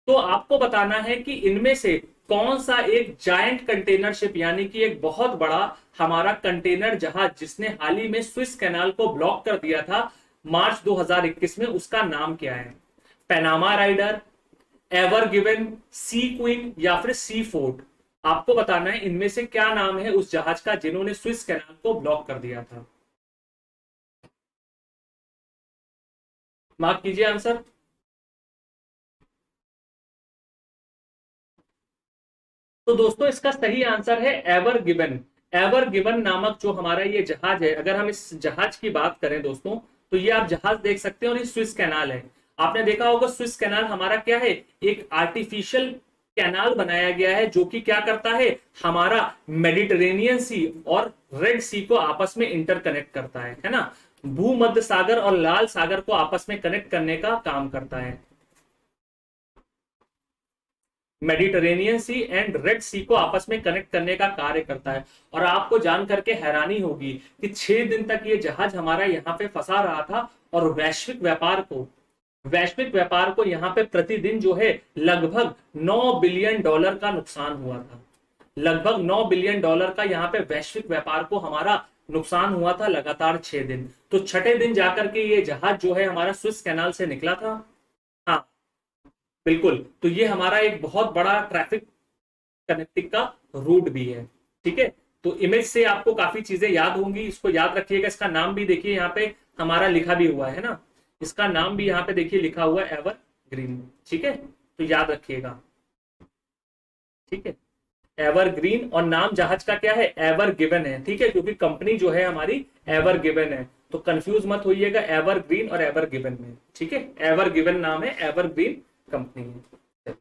तो आपको बताना है कि इनमें से कौन सा एक जायंट कंटेनर शिप, यानी कि एक बहुत बड़ा हमारा कंटेनर जहाज जिसने हाल ही में स्विस कैनाल को ब्लॉक कर दिया था मार्च 2021 में, उसका नाम क्या है? पैनामा राइडर, एवर गिवन, सी क्वीन या फिर सी फोर्ट? आपको बताना है इनमें से क्या नाम है उस जहाज का जिन्होंने स्विस कैनाल को ब्लॉक कर दिया था। मार्क कीजिए आंसर। तो दोस्तों इसका सही आंसर है एवर गिवन। एवर गिवन नामक जो हमारा ये जहाज है, अगर हम इस जहाज की बात करें दोस्तों तो ये आप जहाज देख सकते हैं और ये स्विस कैनाल है। आपने देखा होगा स्विस कैनाल हमारा क्या है, एक आर्टिफिशियल कैनाल बनाया गया है जो कि क्या करता है, हमारा मेडिटेरेनियन सी और रेड सी को आपस में इंटरकनेक्ट करता है ना, भूमध्य सागर और लाल सागर को आपस में कनेक्ट करने का काम करता है। मेडिटेरेनियन सी एंड रेड सी को आपस में कनेक्ट करने का कार्य करता है। और आपको जान करके हैरानी होगी कि 6 दिन तक ये जहाज हमारा यहाँ पे फंसा रहा था और वैश्विक व्यापार को यहाँ पे प्रतिदिन जो है लगभग $9 बिलियन का नुकसान हुआ था। लगभग $9 बिलियन का यहाँ पे वैश्विक व्यापार को हमारा नुकसान हुआ था लगातार 6 दिन। तो छठे दिन जाकर के ये जहाज जो है हमारा स्विस कैनाल से निकला था। हाँ बिल्कुल, तो ये हमारा एक बहुत बड़ा ट्रैफिक कनेक्टिंग का रूट भी है। ठीक है, तो इमेज से आपको काफी चीजें याद होंगी, इसको याद रखिएगा। इसका नाम भी देखिए यहाँ पे हमारा लिखा भी हुआ है ना, इसका नाम भी यहाँ पे देखिए लिखा हुआ है एवर ग्रीन। ठीक है, तो याद रखिएगा। ठीक है, एवर ग्रीन और नाम जहाज का क्या है, एवर गिवन है। ठीक है, क्योंकि कंपनी जो है हमारी एवर गिवन है, तो कंफ्यूज मत होइएगा एवर ग्रीन और एवर गिवन में। ठीक है, एवर गिवन नाम है, एवर ग्रीन कंपनी है।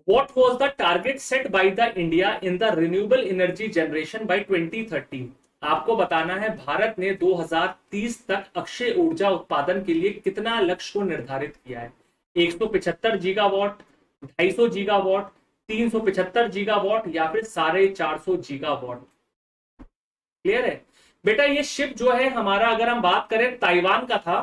What was the target set by the India in the renewable energy generation by 2030? आपको बताना है भारत ने 2030 तक अक्षय ऊर्जा उत्पादन के लिए कितना लक्ष्य को निर्धारित किया है? 175 गीगावाट, 250 गीगावाट, 375 गीगावाट या फिर 450 गीगावाट? क्लियर है बेटा? ये शिप जो है हमारा, अगर हम बात करें ताइवान का था,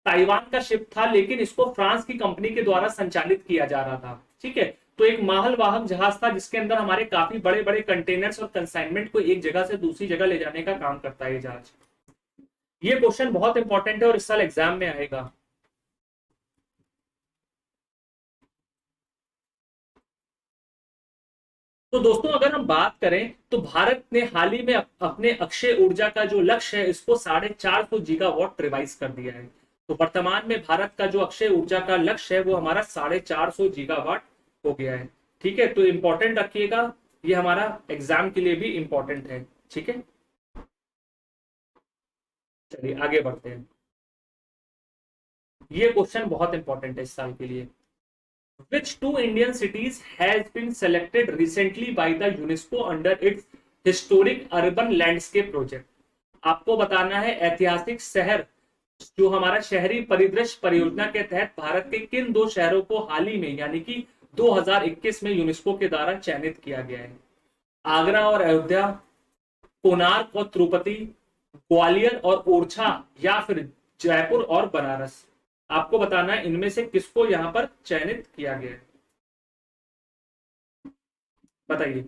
ताइवान का शिप था, लेकिन इसको फ्रांस की कंपनी के द्वारा संचालित किया जा रहा था। ठीक है, तो एक मालवाहक जहाज था जिसके अंदर हमारे काफी बड़े बड़े कंटेनर्स और कंसाइनमेंट को एक जगह से दूसरी जगह ले जाने का काम करता है ये जहाज। ये क्वेश्चन बहुत इंपॉर्टेंट है और इस साल एग्जाम में आएगा। तो दोस्तों अगर हम बात करें तो भारत ने हाल ही में अपने अक्षय ऊर्जा का जो लक्ष्य है इसको 450 गीगावाट रिवाइज कर दिया है। तो वर्तमान में भारत का जो अक्षय ऊर्जा का लक्ष्य है वो हमारा 450 गीगावाट हो गया है। ठीक है, तो इंपॉर्टेंट रखिएगा, ये हमारा एग्जाम के लिए भी इंपॉर्टेंट है। ठीक है, चलिए आगे बढ़ते हैं। ये क्वेश्चन बहुत इंपॉर्टेंट है इस साल के लिए। Which two Indian cities has been selected recently by the UNESCO under its historic urban landscape project? आपको बताना है ऐतिहासिक शहर जो हमारा शहरी परिदृश्य परियोजना के तहत भारत के किन दो शहरों को हाल ही में यानी कि 2021 में यूनेस्को के द्वारा चयनित किया गया है? आगरा और अयोध्या, कोणार्क और तिरुपति, ग्वालियर और ओरछा या फिर जयपुर और बनारस? आपको बताना है इनमें से किसको यहां पर चयनित किया गया है, बताइए।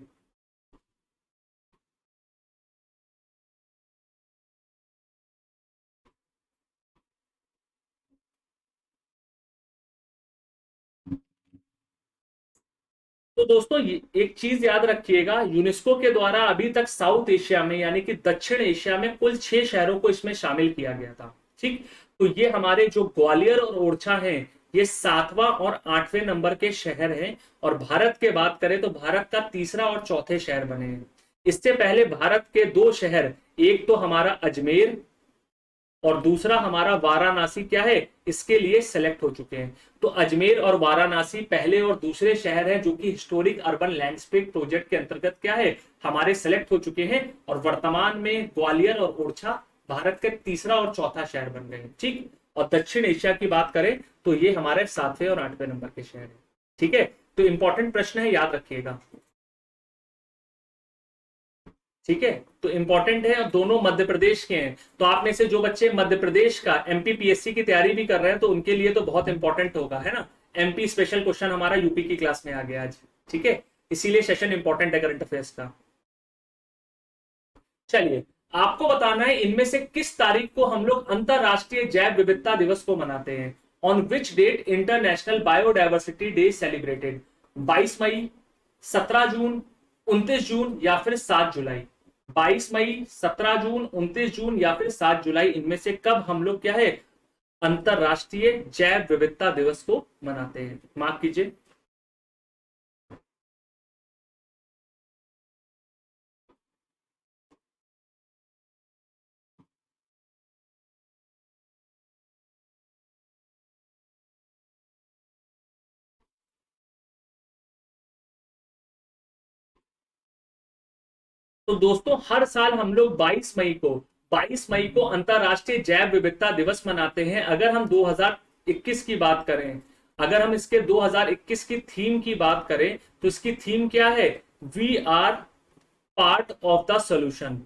दोस्तों एक चीज याद रखिएगा, यूनेस्को के द्वारा अभी तक साउथ एशिया में यानी कि दक्षिण एशिया में कुल 6 शहरों को इसमें शामिल किया गया था। ठीक, तो ये हमारे जो ग्वालियर और ओरछा हैं, ये 7वां और 8वें नंबर के शहर हैं। और भारत के बात करें तो भारत का तीसरा और चौथे शहर बने हैं। इससे पहले भारत के 2 शहर, एक तो हमारा अजमेर और दूसरा हमारा वाराणसी क्या है, इसके लिए सेलेक्ट हो चुके हैं। तो अजमेर और वाराणसी पहले और दूसरे शहर हैं जो कि हिस्टोरिक अर्बन लैंडस्केप प्रोजेक्ट के अंतर्गत क्या है, हमारे सेलेक्ट हो चुके हैं। और वर्तमान में ग्वालियर और ओरछा भारत के तीसरा और चौथा शहर बन गए हैं। ठीक, और दक्षिण एशिया की बात करें तो ये हमारे 7वें और 8वें नंबर के शहर है। ठीक है, तो इंपॉर्टेंट प्रश्न है, याद रखिएगा। ठीक है, तो इंपॉर्टेंट है और दोनों मध्य प्रदेश के हैं। तो आप में से जो बच्चे मध्य प्रदेश का एमपीपीएससी की तैयारी भी कर रहे हैं तो उनके लिए तो बहुत इंपॉर्टेंट होगा, है ना। एमपी स्पेशल क्वेश्चन हमारा यूपी की क्लास में आ गया आज। ठीक है, इसीलिए सेशन इंपॉर्टेंट है करंट अफेयर्स का। चलिए, आपको बताना है इनमें से किस तारीख को हम लोग अंतरराष्ट्रीय जैव विविधता दिवस को मनाते हैं। On which date international biodiversity day celebrated. 22 मई, 17 जून, 29 जून या फिर 7 जुलाई। 22 मई, 17 जून, 29 जून या फिर 7 जुलाई, इनमें से कब हम लोग क्या है अंतरराष्ट्रीय जैव विविधता दिवस को मनाते हैं, मार्क कीजिए। तो दोस्तों हर साल हम लोग 22 मई को अंतरराष्ट्रीय जैव विविधता दिवस मनाते हैं। अगर हम 2021 की बात करें, अगर हम इसके 2021 की थीम की बात करें तो इसकी थीम क्या है, we are part of the solution.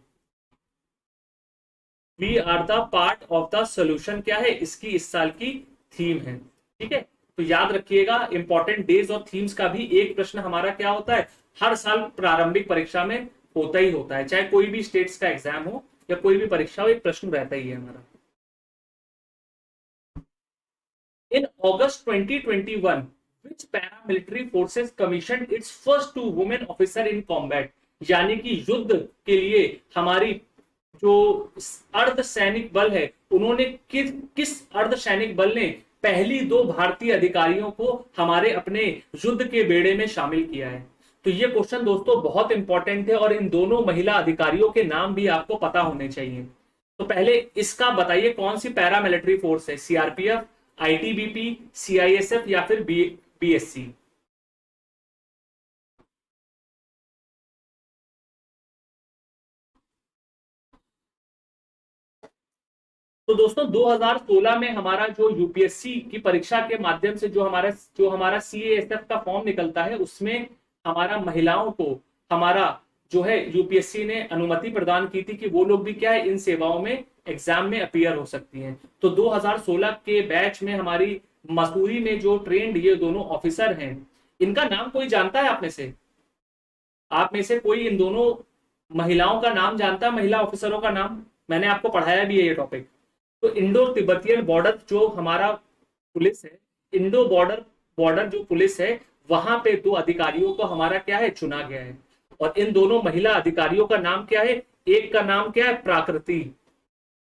We are the part of the solution क्या है, इसकी इस साल की थीम है। ठीक है, तो याद रखिएगा इंपॉर्टेंट डेज और थीम्स का भी एक प्रश्न हमारा क्या होता है, हर साल प्रारंभिक परीक्षा में होता ही होता है। चाहे कोई भी स्टेट्स का एग्जाम हो या कोई भी परीक्षा हो, एक प्रश्न रहता ही है हमारा। इन अगस्त 2021 which paramilitary forces commissioned its first 2 women officer in combat। यानी कि युद्ध के लिए हमारी जो अर्धसैनिक बल है, उन्होंने किस अर्धसैनिक बल ने पहली 2 भारतीय अधिकारियों को हमारे अपने युद्ध के बेड़े में शामिल किया है। तो ये क्वेश्चन दोस्तों बहुत इंपॉर्टेंट है और इन दोनों महिला अधिकारियों के नाम भी आपको पता होने चाहिए। तो पहले इसका बताइए कौन सी पैरामिलिट्री फोर्स है, सीआरपीएफ, आईटीबीपी, सीआईएसएफ या फिर बीएससी। तो दोस्तों 2016 में हमारा जो यूपीएससी की परीक्षा के माध्यम से जो हमारा सीएएसएफ का फॉर्म निकलता है, उसमें हमारा महिलाओं को हमारा जो है यूपीएससी ने अनुमति प्रदान की थी कि वो लोग भी क्या है इन सेवाओं में एग्जाम में अपीयर हो सकती हैं। तो 2016 के बैच में हमारी मसूरी में जो ट्रेंड ये दोनों ऑफिसर हैं, इनका नाम कोई जानता है आप में से कोई इन दोनों महिलाओं का नाम जानता है, महिला ऑफिसरों का नाम? मैंने आपको पढ़ाया भी है ये टॉपिक। तो इंडो तिब्बतियन बॉर्डर जो हमारा पुलिस है, इंडो बॉर्डर जो पुलिस है, वहां पे 2 अधिकारियों को हमारा क्या है चुना गया है। और इन दोनों महिला अधिकारियों का नाम क्या है, एक का नाम क्या है प्राकृति,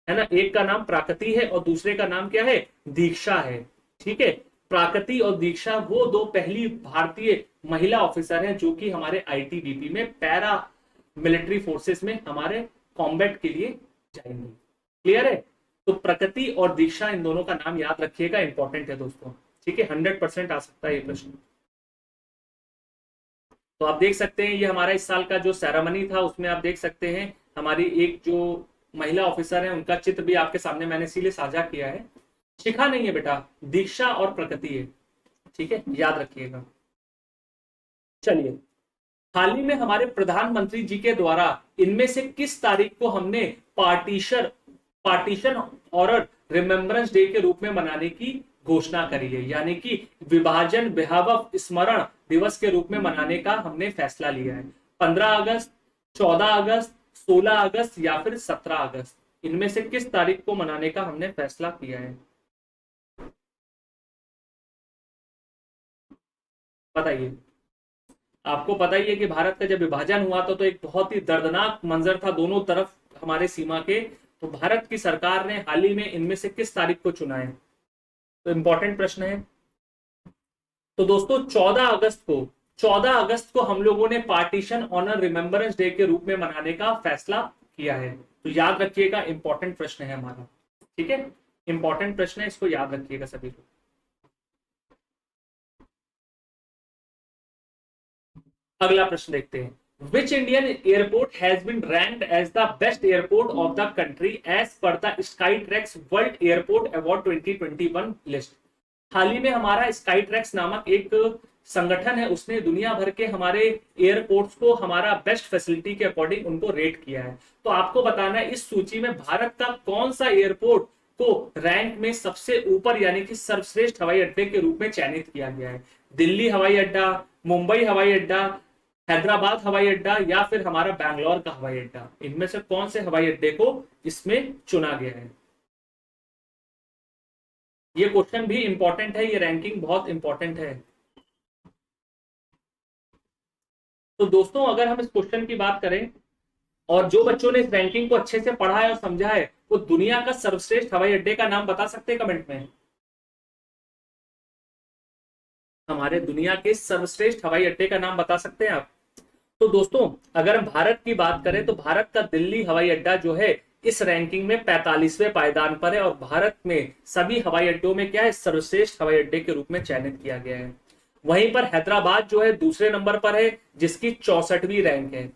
है ना, एक का नाम प्राकृति है और दूसरे का नाम क्या है दीक्षा है। ठीक है, प्राकृति और दीक्षा वो 2 पहली भारतीय महिला ऑफिसर हैं जो कि हमारे आईटीबीपी में पैरा मिलिट्री फोर्सेस में हमारे कॉम्बैट के लिए जाएंगे। क्लियर है, तो प्रकृति और दीक्षा इन दोनों का नाम याद रखिएगा, इंपॉर्टेंट है दोस्तों। ठीक है, 100% आ सकता है ये प्रश्न। तो आप देख सकते हैं ये हमारा इस साल का जो सेरेमनी था उसमें आप देख सकते हैं हमारी एक जो महिला ऑफिसर है उनका चित्र भी आपके सामने मैंने इसीलिए साझा किया है। शिखा नहीं है बेटा, दीक्षा और प्रकृति है। ठीक है, याद रखिएगा। चलिए, हाल ही में हमारे प्रधानमंत्री जी के द्वारा इनमें से किस तारीख को हमने पार्टीशन और रिमेम्बरेंस डे के रूप में मनाने की घोषणा करी है, यानी कि विभाजन विहाव स्मरण दिवस के रूप में मनाने का हमने फैसला लिया है। 15 अगस्त, 14 अगस्त, 16 अगस्त या फिर 17 अगस्त, इनमें से किस तारीख को मनाने का हमने फैसला किया है, बताइए। आपको पता ही है कि भारत का जब विभाजन हुआ था तो एक बहुत ही दर्दनाक मंजर था दोनों तरफ हमारे सीमा के। तो भारत की सरकार ने हाल ही में इनमें से किस तारीख को चुना है? तो इंपॉर्टेंट प्रश्न है। तो दोस्तों 14 अगस्त को हम लोगों ने पार्टीशन ऑनर रिमेम्बरेंस डे के रूप में मनाने का फैसला किया है। तो याद रखिएगा, इंपॉर्टेंट प्रश्न है हमारा, ठीक है, इंपॉर्टेंट प्रश्न है, इसको याद रखिएगा सभी लोग। अगला प्रश्न देखते हैं। Which Indian airport has been ranked as the best airport of the country as per the Skytrax World Airport Award 2021 list? हाल ही में हमारा स्काईट्रैक्स नामक एक संगठन है, उसने दुनिया भर के हमारे एयरपोर्ट्स को हमारा बेस्ट फैसिलिटी के अकॉर्डिंग उनको रेट किया है। तो आपको बताना है इस सूची में भारत का कौन सा एयरपोर्ट को रैंक में सबसे ऊपर यानी कि सर्वश्रेष्ठ हवाई अड्डे के रूप में चयनित किया गया है। दिल्ली हवाई अड्डा, मुंबई हवाई अड्डा, हैदराबाद हवाई अड्डा या फिर हमारा बैंगलोर का हवाई अड्डा, इनमें से कौन से हवाई अड्डे को इसमें चुना गया है? ये क्वेश्चन भी इंपॉर्टेंट है, ये रैंकिंग बहुत इंपॉर्टेंट है। तो दोस्तों अगर हम इस क्वेश्चन की बात करें और जो बच्चों ने इस रैंकिंग को अच्छे से पढ़ा है और समझा है वो दुनिया का सर्वश्रेष्ठ हवाई अड्डे का नाम बता सकते हैं कमेंट में? हमारे दुनिया के सर्वश्रेष्ठ हवाई अड्डे का नाम बता सकते हैं आप? तो दोस्तों अगर हम भारत की बात करें तो भारत का दिल्ली हवाई अड्डा जो है इस रैंकिंग में 45वें पायदान पर है और भारत में सभी हवाई अड्डों में क्या है, सर्वश्रेष्ठ हवाई अड्डे के रूप में चयनित किया गया है। वहीं पर हैदराबाद जो है दूसरे नंबर पर है जिसकी 64वीं रैंक है।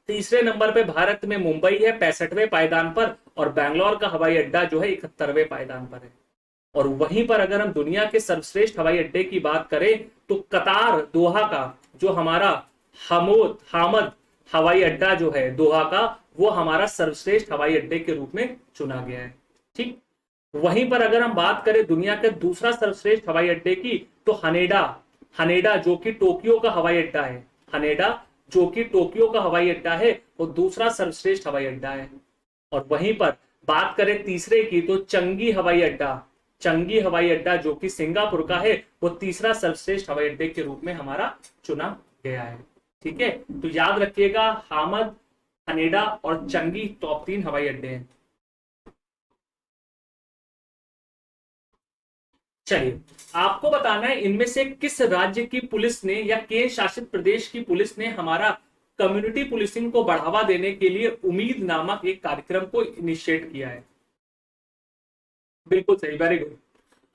तीसरे नंबर पे भारत में मुंबई है 65वें पायदान पर और बैंगलोर का हवाई अड्डा जो है 71वें पायदान पर है। और वहीं पर अगर हम दुनिया के सर्वश्रेष्ठ हवाई अड्डे की बात करें तो कतार दोहा का जो हमारा हामद हवाई अड्डा जो है दोहा का, वो हमारा सर्वश्रेष्ठ हवाई अड्डे के रूप में चुना गया है। ठीक, वहीं पर अगर हम बात करें दुनिया के दूसरा सर्वश्रेष्ठ हवाई अड्डे की तो हनेडा जो कि टोक्यो का हवाई अड्डा है, हनेडा जो कि टोक्यो का हवाई अड्डा है वो दूसरा सर्वश्रेष्ठ हवाई अड्डा है। और वहीं पर बात करें तीसरे की तो चंगी हवाई अड्डा जो कि सिंगापुर का है वो तीसरा सर्वश्रेष्ठ हवाई अड्डे के रूप में हमारा चुना गया है। ठीक है, तो याद रखिएगा हामद, हनेडा और चंगी टॉप 3 हवाई अड्डे हैं। चलिए आपको बताना है इनमें से किस राज्य की पुलिस ने या केंद्र शासित प्रदेश की पुलिस ने हमारा कम्युनिटी पुलिसिंग को बढ़ावा देने के लिए उम्मीद नामक एक कार्यक्रम को इनिशिएट किया है? बिल्कुल सही, वेरी गुड।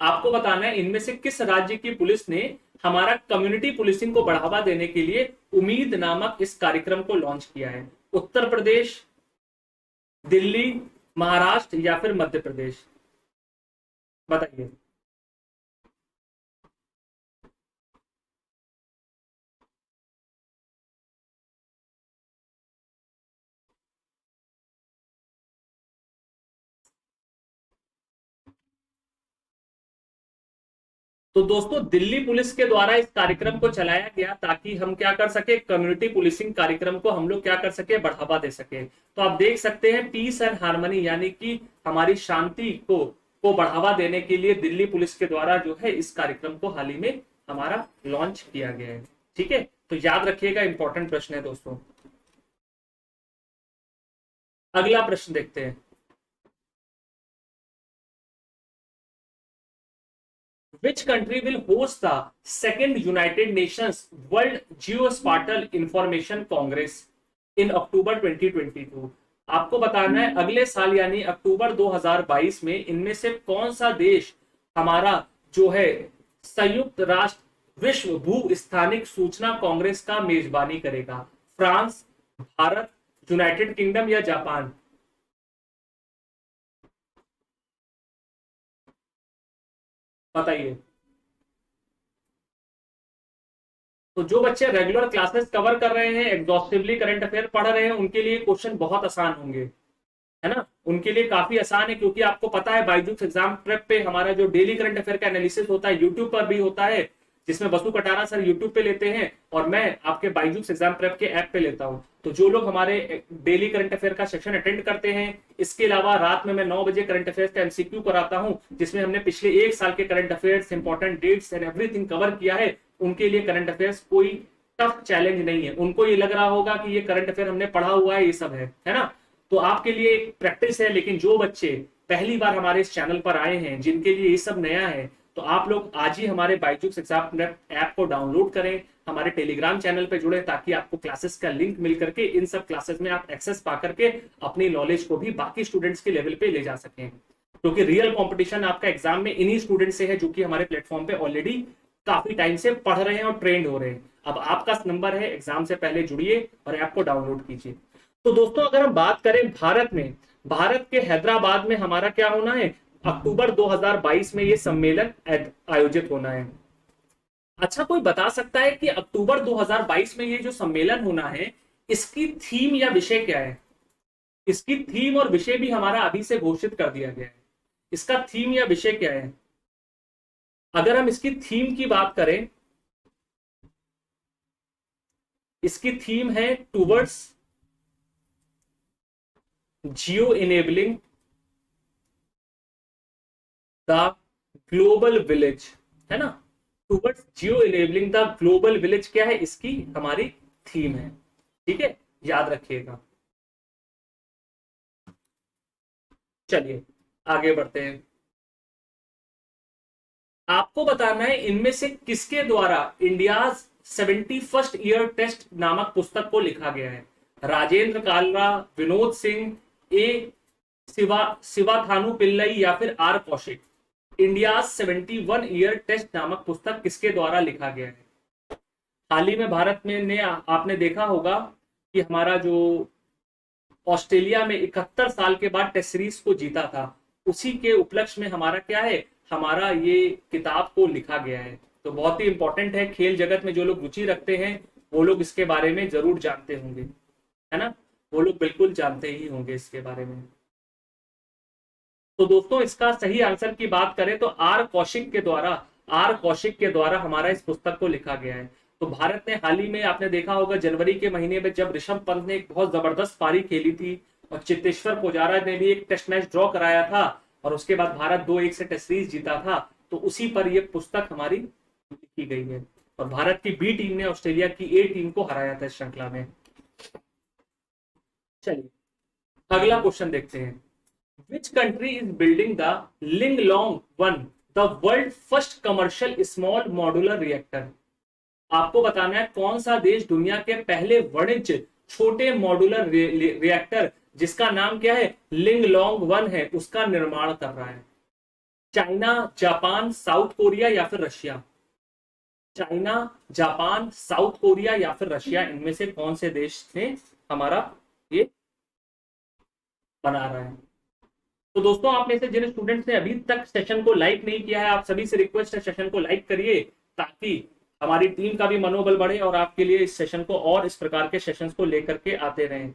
आपको बताना है इनमें से किस राज्य की पुलिस ने हमारा कम्युनिटी पुलिसिंग को बढ़ावा देने के लिए उम्मीद नामक इस कार्यक्रम को लॉन्च किया है? उत्तर प्रदेश, दिल्ली, महाराष्ट्र या फिर मध्य प्रदेश? बताइए। तो दोस्तों दिल्ली पुलिस के द्वारा इस कार्यक्रम को चलाया गया ताकि हम क्या कर सके, कम्युनिटी पुलिसिंग कार्यक्रम को हम लोग क्या कर सके, बढ़ावा दे सके। तो आप देख सकते हैं पीस एंड हार्मनी यानी कि हमारी शांति को बढ़ावा देने के लिए दिल्ली पुलिस के द्वारा जो है इस कार्यक्रम को हाल ही में हमारा लॉन्च किया गया है। ठीक है, तो याद रखिएगा, इंपॉर्टेंट प्रश्न है दोस्तों। अगला प्रश्न देखते हैं। Which country will host the second United Nations World Geospatial Information Congress in October 2022? आपको बताना है अगले साल यानी अक्टूबर 2022 में इनमें से कौन सा देश हमारा जो है संयुक्त राष्ट्र विश्व भू स्थानिक सूचना कांग्रेस का मेजबानी करेगा? फ्रांस, भारत, यूनाइटेड किंगडम या जापान? बताइए। तो जो बच्चे रेगुलर क्लासेस कवर कर रहे हैं, एग्जॉस्टिवली करंट अफेयर पढ़ रहे हैं, उनके लिए क्वेश्चन बहुत आसान होंगे, है ना, उनके लिए काफी आसान है। क्योंकि आपको पता है बायजूस एग्जाम प्रेप पे हमारा जो डेली करंट अफेयर का एनालिसिस होता है यूट्यूब पर भी होता है, जिसमें बसु कटारा सर यूट्यूब पे लेते हैं और मैं आपके बायजूस एग्जाम प्रेप के ऐप पे लेता हूं। तो जो लोग हमारे डेली करंट अफेयर का सेक्शन अटेंड करते हैं, इसके अलावा रात में मैं 9 बजे करंट अफेयर्स का एमसीक्यू कराता हूं जिसमें हमने पिछले 1 साल के current affairs, important dates and everything cover किया है, उनके लिए करंट अफेयर्स कोई टफ चैलेंज नहीं है। उनको ये लग रहा होगा कि ये करंट अफेयर हमने पढ़ा हुआ है, ये सब है ना। तो आपके लिए एक प्रैक्टिस है। लेकिन जो बच्चे पहली बार हमारे इस चैनल पर आए हैं, जिनके लिए ये सब नया है, तो आप लोग आज ही हमारे बायजूस एग्जाम प्रेप ऐप को डाउनलोड करें, हमारे टेलीग्राम चैनल पे जुड़े, ताकि आपको क्लासेस का लिंक मिल करके इन सब क्लासेस में आप एक्सेस पा करके अपनी नॉलेज को भी बाकी स्टूडेंट्स के लेवल पे ले जा सकें। क्योंकि रियल कंपटीशन आपका एग्जाम में इन्हीं स्टूडेंट से है जो कि हमारे प्लेटफॉर्म पे ऑलरेडी काफी टाइम से पढ़ रहे हैं और ट्रेंड हो रहे हैं। अब आपका नंबर है, एग्जाम से पहले जुड़िए और ऐप को डाउनलोड कीजिए। तो दोस्तों अगर हम बात करें भारत में, भारत के हैदराबाद में हमारा क्या होना है, अक्टूबर 2022 में ये सम्मेलन आयोजित होना है। अच्छा, कोई बता सकता है कि अक्टूबर 2022 में ये जो सम्मेलन होना है, इसकी थीम या विषय क्या है? इसकी थीम और विषय भी हमारा अभी से घोषित कर दिया गया है। इसका थीम या विषय क्या है? अगर हम इसकी थीम की बात करें, इसकी थीम है towards Jio enabling the global village, है ना। Towards Jio enabling the global village क्या है, इसकी हमारी थीम है। ठीक है, याद रखिएगा। चलिए आगे बढ़ते हैं। आपको बताना है इनमें से किसके द्वारा इंडियाज 71st ईयर टेस्ट नामक पुस्तक को लिखा गया है। राजेंद्र कालरा, विनोद सिंह, ए शिवाथानु पिल्लई या फिर R Kaushik. India 71 year test नामक पुस्तक किसके द्वारा लिखा गया है? हाल ही में भारत में ने आपने देखा होगा कि हमारा जो ऑस्ट्रेलिया में 71 साल के बाद टेस्ट सीरीज को जीता था, उसी के उपलक्ष्य में हमारा क्या है, हमारा ये किताब को लिखा गया है। तो बहुत ही इंपॉर्टेंट है। खेल जगत में जो लोग रुचि रखते हैं वो लोग इसके बारे में जरूर जानते होंगे, है ना। वो लोग बिल्कुल जानते ही होंगे इसके बारे में। तो दोस्तों इसका सही आंसर की बात करें तो आर कौशिक के द्वारा हमारा इस पुस्तक को लिखा गया है। तो भारत ने हाल ही में आपने देखा होगा जनवरी के महीने में जब ऋषभ पंत ने एक बहुत जबरदस्त पारी खेली थी और चेतेश्वर पुजारा ने भी एक टेस्ट मैच ड्रॉ कराया था और उसके बाद भारत 2-1 से टेस्ट सीरीज जीता था, तो उसी पर यह पुस्तक हमारी लिखी गई है। और भारत की बी टीम ने ऑस्ट्रेलिया की ए टीम को हराया था इस श्रृंखला में। चलिए अगला क्वेश्चन देखते हैं। Which country is building the Linglong 1, the world first commercial small modular reactor? आपको बताना है कौन सा देश दुनिया के पहले वाणिज्य छोटे मॉड्यूलर रिएक्टर, जिसका नाम क्या है, लिंगलोंग 1 है, उसका निर्माण कर रहा है। चाइना, जापान, साउथ कोरिया या फिर Russia? China, Japan, south Korea या फिर रशिया, इनमें से कौन से देश ने हमारा ये बना रहा है? तो दोस्तों आप में से जिन स्टूडेंट्स ने अभी तक सेशन को लाइक नहीं किया है, आप सभी से रिक्वेस्ट है सेशन को लाइक करिए, ताकि हमारी टीम का भी मनोबल बढ़े और आपके लिए इस सेशन को और इस प्रकार के सेशंस को लेकर के आते रहें।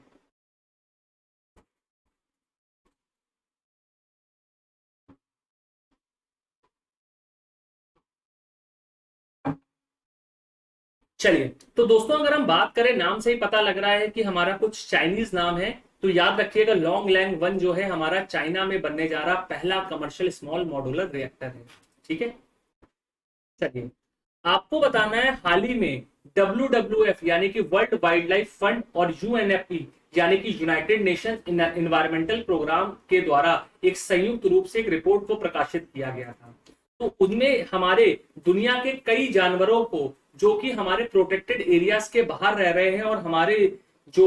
चलिए तो दोस्तों अगर हम बात करें, नाम से ही पता लग रहा है कि हमारा कुछ चाइनीज नाम है, तो याद रखिएगा लॉन्गलैंग 1 जो है हमारा चाइना में बनने जा रहा पहला कमर्शियल स्मॉल मॉड्यूलर रिएक्टर है। ठीक है, चलिए आपको बताना है हाल ही में WWF यानी कि वर्ल्ड वाइल्ड लाइफ फंड और UNFP यानी कि यूनाइटेड नेशन इन्वायरमेंटल प्रोग्राम के द्वारा एक संयुक्त रूप से एक रिपोर्ट को प्रकाशित किया गया था। तो उनमें हमारे दुनिया के कई जानवरों को जो कि हमारे प्रोटेक्टेड एरियाज के बाहर रह रहे हैं और हमारे जो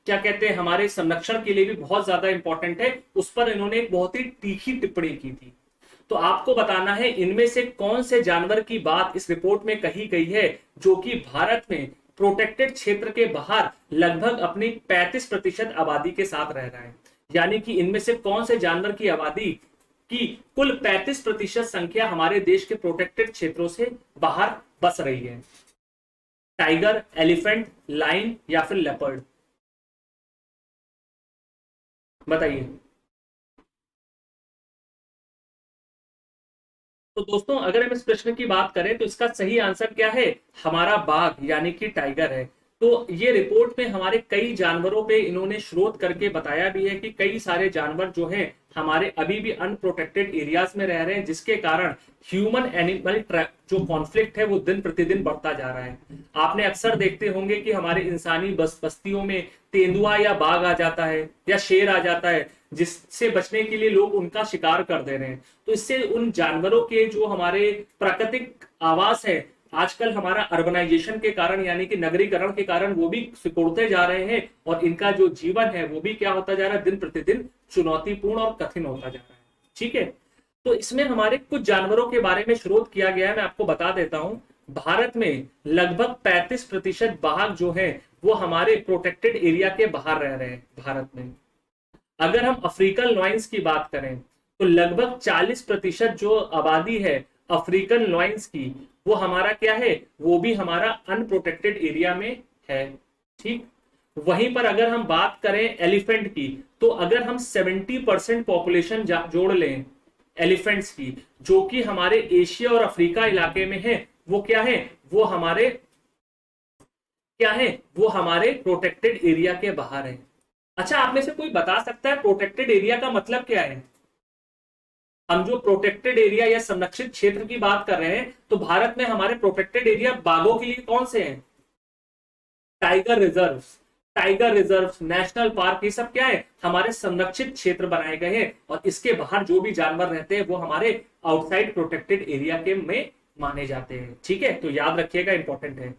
क्या कहते हैं हमारे संरक्षण के लिए भी बहुत ज्यादा इंपॉर्टेंट है, उस पर इन्होंने एक बहुत ही तीखी टिप्पणी की थी। तो आपको बताना है इनमें से कौन से जानवर की बात इस रिपोर्ट में कही गई है जो कि भारत में प्रोटेक्टेड क्षेत्र के बाहर लगभग अपनी 35% आबादी के साथ रह रहा है। यानी कि इनमें से कौन से जानवर की आबादी की कुल 35% संख्या हमारे देश के प्रोटेक्टेड क्षेत्रों से बाहर बस रही है। टाइगर, एलिफेंट, लाइन या फिर लेपर्ड, बताइए। तो दोस्तों अगर हम इस प्रश्न की बात करें तो इसका सही आंसर क्या है, हमारा बाघ यानी कि टाइगर है। तो ये रिपोर्ट में हमारे कई जानवरों पे इन्होंने स्रोत करके बताया भी है कि कई सारे जानवर जो हैं हमारे अभी भी अनप्रोटेक्टेड एरियाज में रह रहे हैं, जिसके कारण ह्यूमन एनिमल जो कॉन्फ्लिक्ट है वो दिन प्रतिदिन बढ़ता जा रहा है। आपने अक्सर देखते होंगे कि हमारे इंसानी बस्तियों में तेंदुआ या बाघ आ जाता है या शेर आ जाता है, जिससे बचने के लिए लोग उनका शिकार कर दे रहे हैं। तो इससे उन जानवरों के जो हमारे प्राकृतिक आवास है, आजकल हमारा अर्बनाइजेशन के कारण यानी कि नगरीकरण के कारण वो भी सिकुड़ते जा रहे हैं, और इनका जो जीवन है वो भी क्या होता जा रहा है, दिन प्रतिदिन चुनौतीपूर्ण और कठिन होता जा रहा है। ठीक है, तो इसमें हमारे कुछ जानवरों के बारे में स्रोत किया गया है, मैं आपको बता देता हूं। भारत में लगभग 35% बाघ जो है वो हमारे प्रोटेक्टेड एरिया के बाहर रह रहे हैं भारत में। अगर हम अफ्रीकन लॉयंस की बात करें तो लगभग 40% जो आबादी है अफ्रीकन लॉयंस की, वो हमारा क्या है, वो भी हमारा अनप्रोटेक्टेड एरिया में है। ठीक, वहीं पर अगर हम बात करें एलिफेंट की, तो अगर हम 70% पॉपुलेशन जोड़ लें एलिफेंट्स की, जो कि हमारे एशिया और अफ्रीका इलाके में है, वो क्या है, वो हमारे क्या है, वो हमारे प्रोटेक्टेड एरिया के बाहर है। अच्छा, आप में से कोई बता सकता है प्रोटेक्टेड एरिया का मतलब क्या है? हम जो प्रोटेक्टेड एरिया या संरक्षित क्षेत्र की बात कर रहे हैं, तो भारत में हमारे प्रोटेक्टेड एरिया बाघों के लिए कौन से हैं? Tiger reserve, tiger reserve, national park, ये सब क्या है, हमारे संरक्षित क्षेत्र बनाए गए हैं, और इसके बाहर जो भी जानवर रहते हैं वो हमारे आउटसाइड प्रोटेक्टेड एरिया के में माने जाते हैं। ठीक है, तो याद रखिएगा, इंपॉर्टेंट है।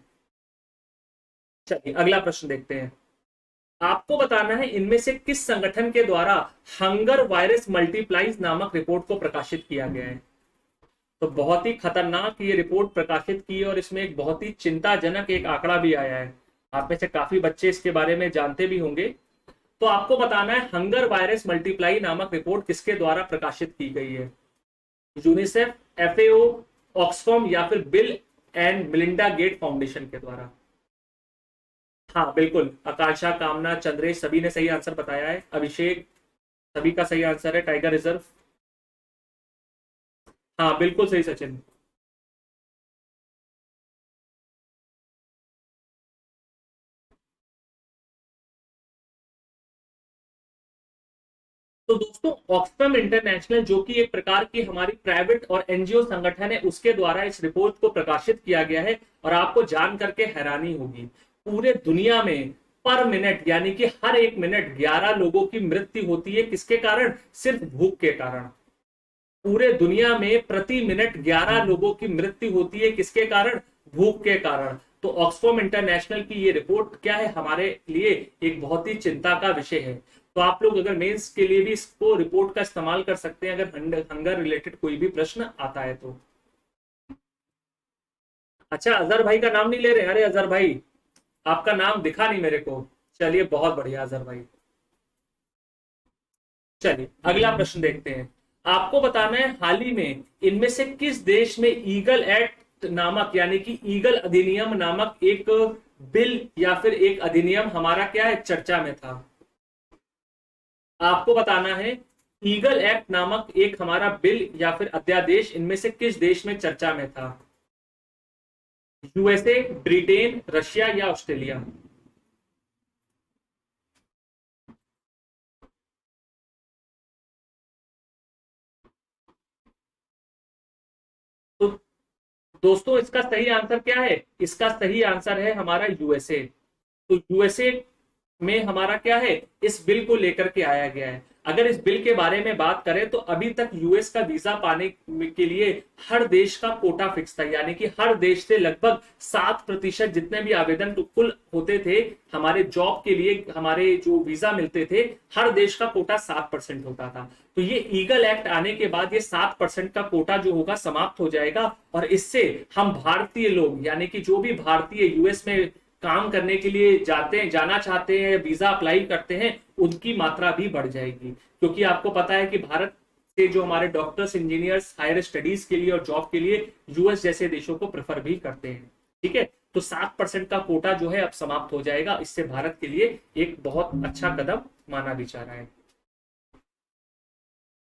चलिए अगला प्रश्न देखते हैं। आपको बताना है इनमें से किस संगठन के द्वारा हंगर वायरस मल्टीप्लाइज नामक रिपोर्ट को प्रकाशित किया गया है। तो बहुत ही खतरनाक ये रिपोर्ट प्रकाशित की है, और इसमें एक बहुत ही चिंताजनक एक आंकड़ा भी आया है। आप में से काफी बच्चे इसके बारे में जानते भी होंगे। तो आपको बताना है हंगर वायरस मल्टीप्लाई नामक रिपोर्ट किसके द्वारा प्रकाशित की गई है। यूनिसेफ, एफएओ, ऑक्सफैम या फिर Bill and Melinda Gates foundation के द्वारा। हाँ बिल्कुल, आकांक्षा, कामना, चंद्रेश सभी ने सही आंसर बताया है। अभिषेक, सभी का सही आंसर है टाइगर रिजर्व। हाँ बिल्कुल सही सचिन। तो दोस्तों ऑक्सफैम इंटरनेशनल, जो कि एक प्रकार की हमारी प्राइवेट और एनजीओ संगठन है, उसके द्वारा इस रिपोर्ट को प्रकाशित किया गया है। और आपको जान करके हैरानी होगी, पूरे दुनिया में पर मिनट यानी कि हर एक मिनट 11 लोगों की मृत्यु होती है। किसके कारण? सिर्फ भूख के कारण। पूरे दुनिया में प्रति मिनट 11 लोगों की मृत्यु होती है। किसके कारण? भूख के कारण। तो ऑक्सफैम इंटरनेशनल की ये रिपोर्ट क्या है, हमारे लिए एक बहुत ही चिंता का विषय है। तो आप लोग अगर मेंस के लिए भी इसको रिपोर्ट का इस्तेमाल कर सकते हैं, अगर हंगर रिलेटेड कोई भी प्रश्न आता है तो। अच्छा, अजहर भाई का नाम नहीं ले रहे? अरे अजहर भाई, आपका नाम दिखा नहीं मेरे को। चलिए बहुत बढ़िया अजहर भाई। चलिए अगला प्रश्न देखते हैं। आपको बताना है हाल ही में इनमें से किस देश में ईगल एक्ट नामक यानी कि ईगल अधिनियम नामक एक बिल या फिर एक अधिनियम हमारा क्या है, चर्चा में था। आपको बताना है ईगल एक्ट नामक एक हमारा बिल या फिर अध्यादेश इनमें से किस देश में चर्चा में था। यूएसए, ब्रिटेन, रशिया या ऑस्ट्रेलिया। तो दोस्तों इसका सही आंसर क्या है? इसका सही आंसर है हमारा यूएसए। तो यूएसए में हमारा क्या है, इस बिल को लेकर के आया गया है। अगर इस बिल के बारे में बात करें तो अभी तक यूएस का वीजा पाने के लिए हर देश का कोटा फिक्स था, यानी कि हर देश से लगभग 7% जितने भी आवेदन कुल होते थे हमारे जॉब के लिए, हमारे जो वीजा मिलते थे, हर देश का कोटा 7% होता था। तो ये ईगल एक्ट आने के बाद ये 7% का कोटा जो होगा समाप्त हो जाएगा, और इससे हम भारतीय लोग यानी कि जो भी भारतीय यूएस में काम करने के लिए जाते हैं, जाना चाहते हैं, वीजा अप्लाई करते हैं, उनकी मात्रा भी बढ़ जाएगी। क्योंकि आपको पता है कि भारत से जो हमारे डॉक्टर्स, इंजीनियर्स हायर स्टडीज के लिए और जॉब के लिए यूएस जैसे देशों को प्रेफर भी करते हैं। ठीक है, तो 7% का कोटा जो है अब समाप्त हो जाएगा। इससे भारत के लिए एक बहुत अच्छा कदम माना भी जा रहा है।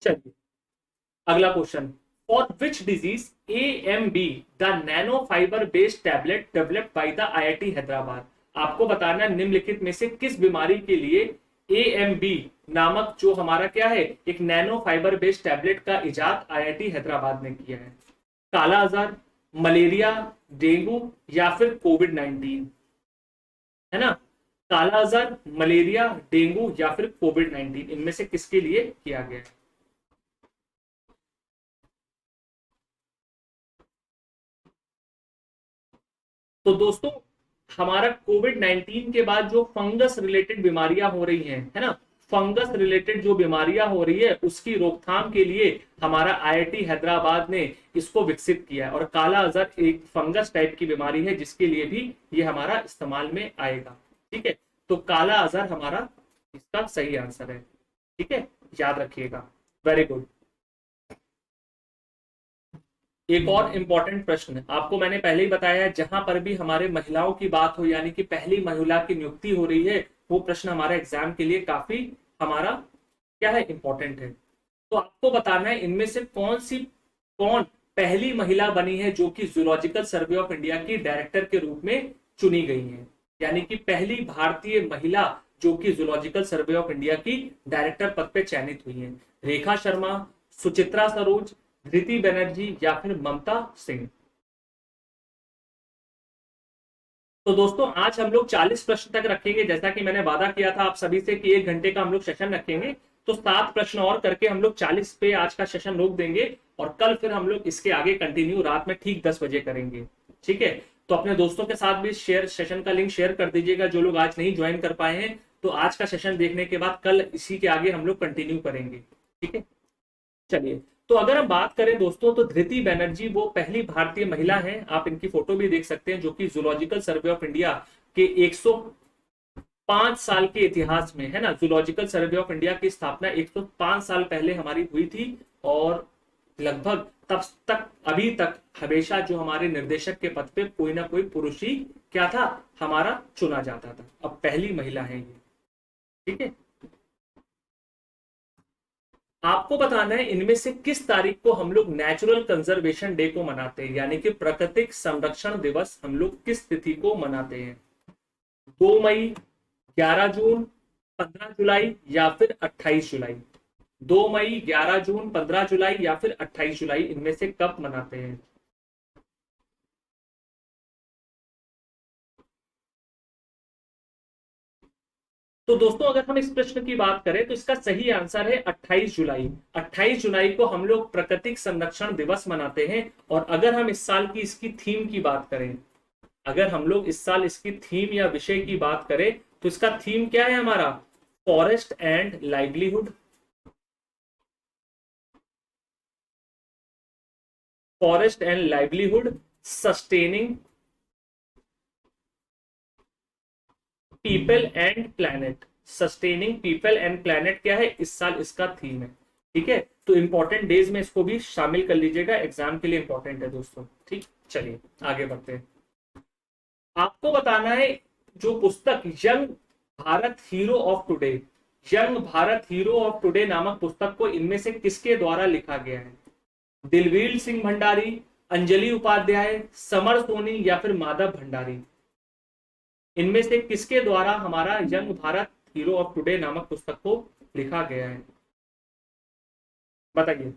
चलिए अगला question. For which disease AMB the nano fibre based tablet developed by the IIT Hyderabad. आपको बताना है निम्नलिखित में से किस बीमारी के लिए AMB नामक जो हमारा क्या है एक नैनो फाइबर बेस्ड टैबलेट का इजाद IIT हैदराबाद ने किया है। काला आजार, मलेरिया, डेंगू या फिर कोविड-19, है ना। काला आजार, मलेरिया, डेंगू या फिर कोविड-19, इनमें से किसके लिए किया गया है? तो दोस्तों हमारा कोविड-19 के बाद जो फंगस रिलेटेड बीमारियां हो रही हैं, है ना, फंगस रिलेटेड जो बीमारियां हो रही है उसकी रोकथाम के लिए हमारा IIT हैदराबाद ने इसको विकसित किया है। और काला अजहर एक फंगस टाइप की बीमारी है जिसके लिए भी ये हमारा इस्तेमाल में आएगा। ठीक है, तो काला अजहर हमारा इसका सही आंसर है। ठीक है, याद रखिएगा। Very good. एक और इंपॉर्टेंट प्रश्न आपको मैंने पहले ही बताया है, जहां पर भी हमारे महिलाओं की बात हो यानी कि पहली महिला की नियुक्ति हो रही है, वो प्रश्न हमारे एग्जाम के लिए काफी हमारा क्या है इंपॉर्टेंट है। तो आपको बताना है इनमें से कौन पहली महिला बनी है जो कि जूलॉजिकल सर्वे ऑफ इंडिया की डायरेक्टर के रूप में चुनी गई है, यानी कि पहली भारतीय महिला जो कि जूलॉजिकल सर्वे ऑफ इंडिया की डायरेक्टर पद पे चयनित हुई है। रेखा शर्मा, सुचित्रा सरोज, धृति बनर्जी या फिर ममता सिंह। तो दोस्तों आज हम लोग 40 प्रश्न तक रखेंगे, जैसा कि मैंने वादा किया था आप सभी से कि 1 घंटे का हम लोग सेशन रखेंगे। तो 7 प्रश्न और करके हम लोग 40 पे आज का सेशन रोक देंगे और कल फिर हम लोग इसके आगे कंटिन्यू रात में ठीक 10 बजे करेंगे। ठीक है, तो अपने दोस्तों के साथ भी सेशन का लिंक शेयर कर दीजिएगा जो लोग आज नहीं ज्वाइन कर पाए हैं। तो आज का सेशन देखने के बाद कल इसी के आगे हम लोग कंटिन्यू करेंगे। ठीक है, चलिए। तो अगर हम बात करें दोस्तों तो धृति बनर्जी वो पहली भारतीय महिला हैं, आप इनकी फोटो भी देख सकते हैं, जो कि जूलॉजिकल सर्वे ऑफ इंडिया के 105 साल के इतिहास में, है ना, जूलॉजिकल सर्वे ऑफ इंडिया की स्थापना 105 साल पहले हमारी हुई थी और लगभग तब तक अभी तक हमेशा जो हमारे निर्देशक के पद पे कोई ना कोई पुरुष ही क्या था हमारा चुना जाता था। अब पहली महिला है ये। ठीक है, आपको बताना है इनमें से किस तारीख को हम लोग नेचुरल कंजर्वेशन डे को मनाते हैं, यानी कि प्राकृतिक संरक्षण दिवस हम लोग किस तिथि को मनाते हैं? 2 मई, 11 जून, 15 जुलाई या फिर 28 जुलाई? 2 मई, 11 जून, 15 जुलाई या फिर 28 जुलाई, इनमें से कब मनाते हैं? तो दोस्तों अगर हम इस प्रश्न की बात करें तो इसका सही आंसर है 28 जुलाई। 28 जुलाई को हम लोग प्राकृतिक संरक्षण दिवस मनाते हैं। और अगर हम इस साल की इसकी थीम की बात करें, अगर हम लोग इस साल इसकी थीम या विषय की बात करें तो इसका थीम क्या है हमारा? Forest and livelihood. Forest and livelihood, sustaining people and planet. Sustaining people and planet क्या है इस साल इसका थीम है। ठीक है, तो इंपॉर्टेंट डेज में इसको भी शामिल कर लीजिएगा, एग्जाम के लिए इंपॉर्टेंट है दोस्तों। ठीक, चलिए आगे बढ़ते हैं। आपको बताना है जो पुस्तक young Bharat hero of today, young Bharat hero of today नामक पुस्तक को इनमें से किसके द्वारा लिखा गया है? दिलवीर सिंह भंडारी, अंजलि उपाध्याय, समर सोनी या फिर माधव भंडारी? इनमें से किसके द्वारा हमारा young Bharat hero of today नामक पुस्तक को लिखा गया है? बताइए।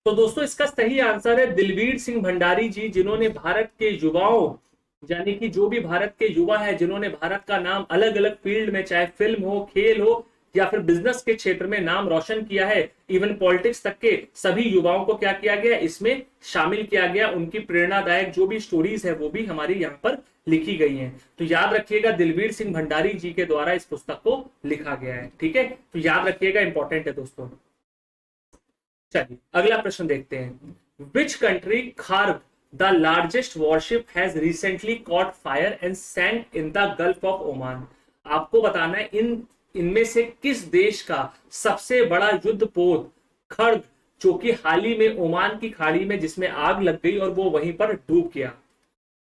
तो दोस्तों इसका सही आंसर है दिलवीर सिंह भंडारी जी, जिन्होंने भारत के युवाओं यानी कि जो भी भारत के युवा है जिन्होंने भारत का नाम अलग अलग फील्ड में, चाहे फिल्म हो, खेल हो या फिर बिजनेस के क्षेत्र में नाम रोशन किया है, इवन पॉलिटिक्स तक के सभी युवाओं को क्या किया गया, इसमें शामिल किया गया। उनकी प्रेरणादायक जो भी स्टोरीज है वो भी हमारी यहाँ पर लिखी गई हैं। तो याद रखिएगा दिलवीर सिंह भंडारी जी के द्वारा इस पुस्तक को लिखा गया है। ठीक है, तो याद रखिएगा, इंपॉर्टेंट है दोस्तों। चलिए अगला प्रश्न देखते हैं। Which country Kharg the largest warship has recently caught fire and sank in the Gulf of Oman? आपको बताना है इनमें से किस देश का सबसे बड़ा युद्धपोत खर्ग, जो कि हाल ही में ओमान की खाड़ी में जिसमें आग लग गई और वो वहीं पर डूब गया।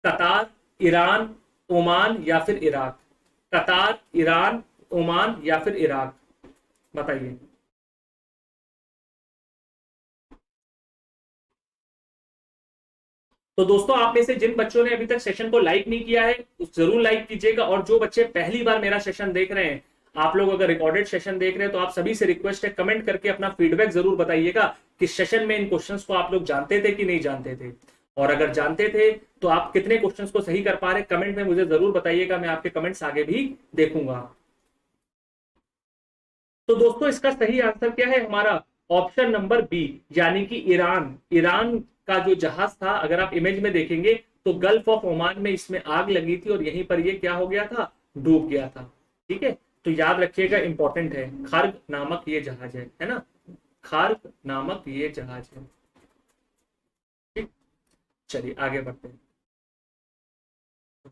कतार, ईरान, ओमान या फिर इराक। कतार, ईरान, ओमान या फिर इराक, बताइए। तो दोस्तों, आप में से जिन बच्चों ने अभी तक सेशन को लाइक नहीं किया है, जरूर लाइक कीजिएगा। और जो बच्चे पहली बार मेरा सेशन देख रहे हैं, आप लोग अगर रिकॉर्डेड सेशन देख रहे हैं तो आप सभी से रिक्वेस्ट है, कमेंट करके अपना फीडबैक जरूर बताइएगा कि सेशन में इन क्वेश्चंस को आप लोग जानते थे कि नहीं जानते थे। और अगर जानते थे तो आप कितने क्वेश्चंस को सही कर पा रहे, कमेंट में मुझे जरूर बताइएगा। मैं आपके कमेंट्स आगे भी देखूंगा। तो दोस्तों, इसका सही आंसर क्या है हमारा? ऑप्शन नंबर बी, यानी कि ईरान। ईरान का जो जहाज था, अगर आप इमेज में देखेंगे तो गल्फ ऑफ ओमान में इसमें आग लगी थी और यहीं पर ये क्या हो गया था, डूब गया था। ठीक है, तो याद रखिएगा, इंपॉर्टेंट है। खार्ग नामक ये जहाज है ना, खार्ग नामक ये जहाज है। ठीक, चलिए आगे बढ़ते हैं।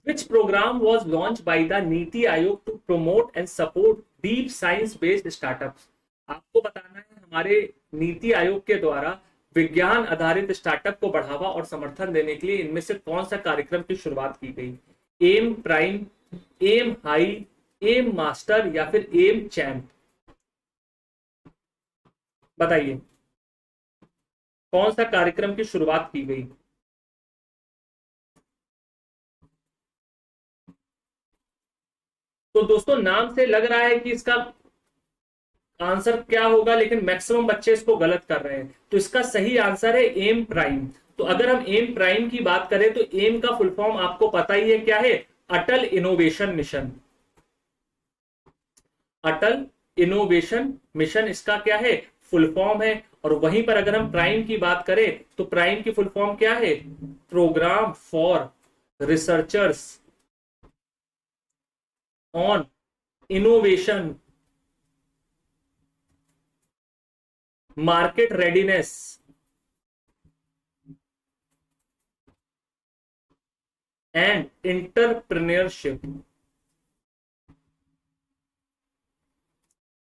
Which program was launched by the NITI Aayog to promote and support deep science based startups? आपको बताना है हमारे नीति आयोग के द्वारा विज्ञान आधारित स्टार्टअप को बढ़ावा और समर्थन देने के लिए इनमें से कौन सा कार्यक्रम की शुरुआत की गई? M prime, M high, M master या फिर एम चैम्प, बताइए कौन सा कार्यक्रम की शुरुआत की गई? तो दोस्तों, नाम से लग रहा है कि इसका आंसर क्या होगा, लेकिन मैक्सिमम बच्चे इसको गलत कर रहे हैं। तो इसका सही आंसर है एम प्राइम। तो अगर हम एम प्राइम की बात करें तो एम का फुल फॉर्म आपको पता ही है क्या है? अटल इनोवेशन मिशन। अटल इनोवेशन मिशन इसका क्या है? फुल फॉर्म है। और वहीं पर अगर हम प्राइम की बात करें तो प्राइम की फुल फॉर्म क्या है? Programme for researchers on innovation, market readiness and entrepreneurship.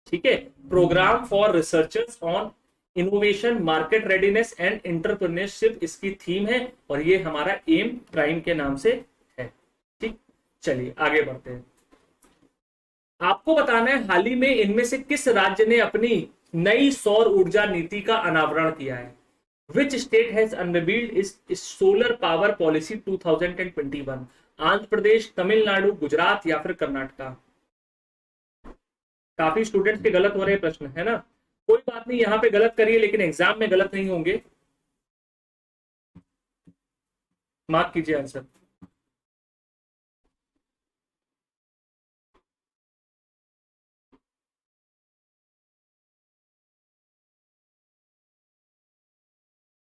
ठीक है, programme for researchers on innovation, market readiness and entrepreneurship इसकी थीम है और ये हमारा एम प्राइम के नाम से है। ठीक, चलिए आगे बढ़ते हैं। आपको बताना है हाल ही में इनमें से किस राज्य ने अपनी नई सौर ऊर्जा नीति का अनावरण किया है? विच स्टेट हैज अनवील्ड इस solar power policy 2021? Andhra Pradesh, Tamil Nadu, Gujarat या फिर कर्नाटका? काफी स्टूडेंट्स के गलत हो रहे प्रश्न है ना। कोई बात नहीं, यहाँ पे गलत करिए लेकिन एग्जाम में गलत नहीं होंगे, मार्क कीजिए आंसर।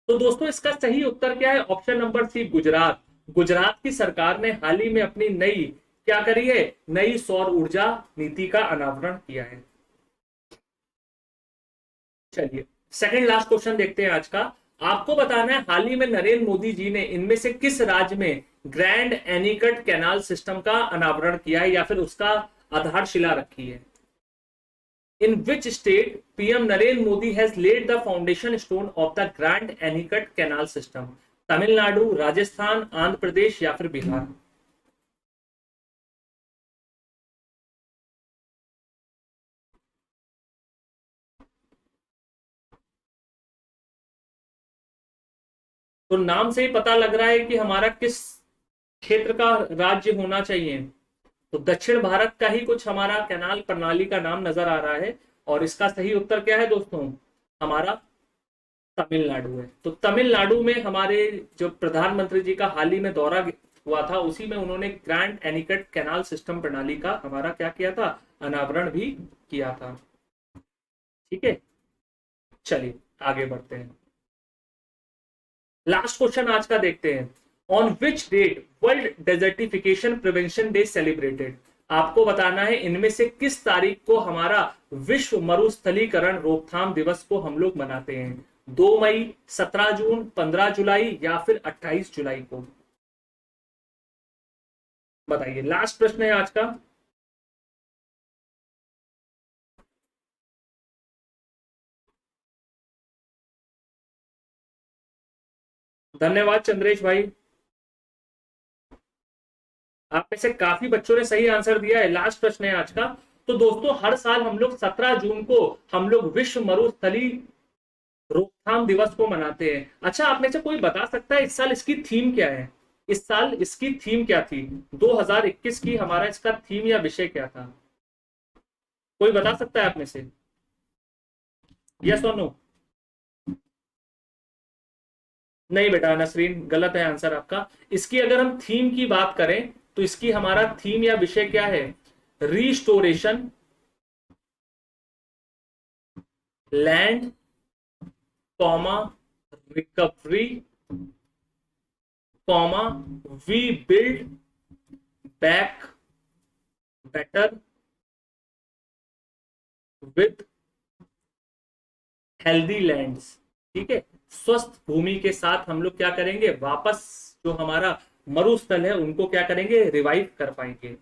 तो दोस्तों, इसका सही उत्तर क्या है? Option number C, Gujarat. Gujarat की सरकार ने हाल ही में अपनी नई क्या करी है? नई सौर ऊर्जा नीति का अनावरण किया है। चलिए सेकंड लास्ट क्वेश्चन देखते हैं आज का। आपको बताना है हाल ही में नरेंद्र मोदी जी ने इनमें से किस राज्य में ग्रैंड एनीकट कैनाल सिस्टम का अनावरण किया है या फिर उसका आधारशिला रखी है? In which state PM Narendra Modi has laid the foundation stone of the Grand Anicut Canal System? Tamil Nadu, Rajasthan, Andhra Pradesh या फिर बिहार? तो नाम से ही पता लग रहा है कि हमारा किस क्षेत्र का राज्य होना चाहिए। तो दक्षिण भारत का ही कुछ हमारा कैनाल प्रणाली का नाम नजर आ रहा है। और इसका सही उत्तर क्या है दोस्तों? हमारा तमिलनाडु है। तो तमिलनाडु में हमारे जो प्रधानमंत्री जी का हाल ही में दौरा हुआ था, उसी में उन्होंने ग्रैंड एनिकट कैनाल सिस्टम प्रणाली का हमारा क्या किया था? अनावरण भी किया था। ठीक है, चलिए आगे बढ़ते हैं। लास्ट क्वेश्चन आज का देखते हैं। On which date world desertification prevention day celebrated? आपको बताना है इनमें से किस तारीख को हमारा विश्व मरुस्थलीकरण रोकथाम दिवस को हम लोग मनाते हैं? 2 मई, 17 जून, 15 जुलाई या फिर 28 जुलाई को? बताइए, लास्ट प्रश्न है आज का। धन्यवाद चंद्रेश भाई, आप में से काफी बच्चों ने सही आंसर दिया है। लास्ट प्रश्न है आज का। तो दोस्तों, हर साल हम लोग 17 जून को हम लोग विश्व मरुस्थली रोकथाम दिवस को मनाते हैं। अच्छा, आप में से कोई बता सकता है इस साल इसकी थीम क्या है? इस साल इसकी थीम क्या थी? 2021 की हमारा इसका थीम या विषय क्या था? कोई बता सकता है आप में से? यस और नो? नहीं बेटा नसरीन, गलत है आंसर आपका। इसकी अगर हम थीम की बात करें तो इसकी हमारा थीम या विषय क्या है? Restoration, land, comma, recovery, comma, we build back better with healthy lands. ठीक है, स्वस्थ भूमि के साथ हम लोग क्या करेंगे, वापस जो हमारा मरुस्थल है उनको क्या करेंगे, रिवाइव कर पाएंगे।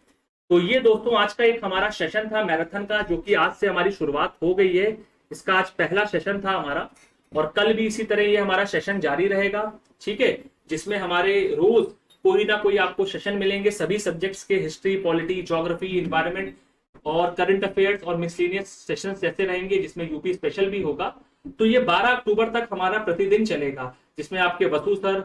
तो ये दोस्तों आज का एक हमारा सेशन था मैराथन का, जो कि आज से हमारी शुरुआत हो गई है। इसका आज पहला सेशन था हमारा, और कल भी इसी तरह ये हमारा सेशन जारी रहेगा। ठीक है, जिसमें हमारे रोज कोई ना कोई आपको सेशन मिलेंगे सभी सब्जेक्ट्स के, हिस्ट्री, पॉलिटी, ज्योग्राफी, इन्वायरमेंट और करंट अफेयर्स और मिसलेनियस सेशंस जैसे रहेंगे, जिसमें यूपी स्पेशल भी होगा। तो ये 12 अक्टूबर तक हमारा प्रतिदिन चलेगा, जिसमें आपके वसु सर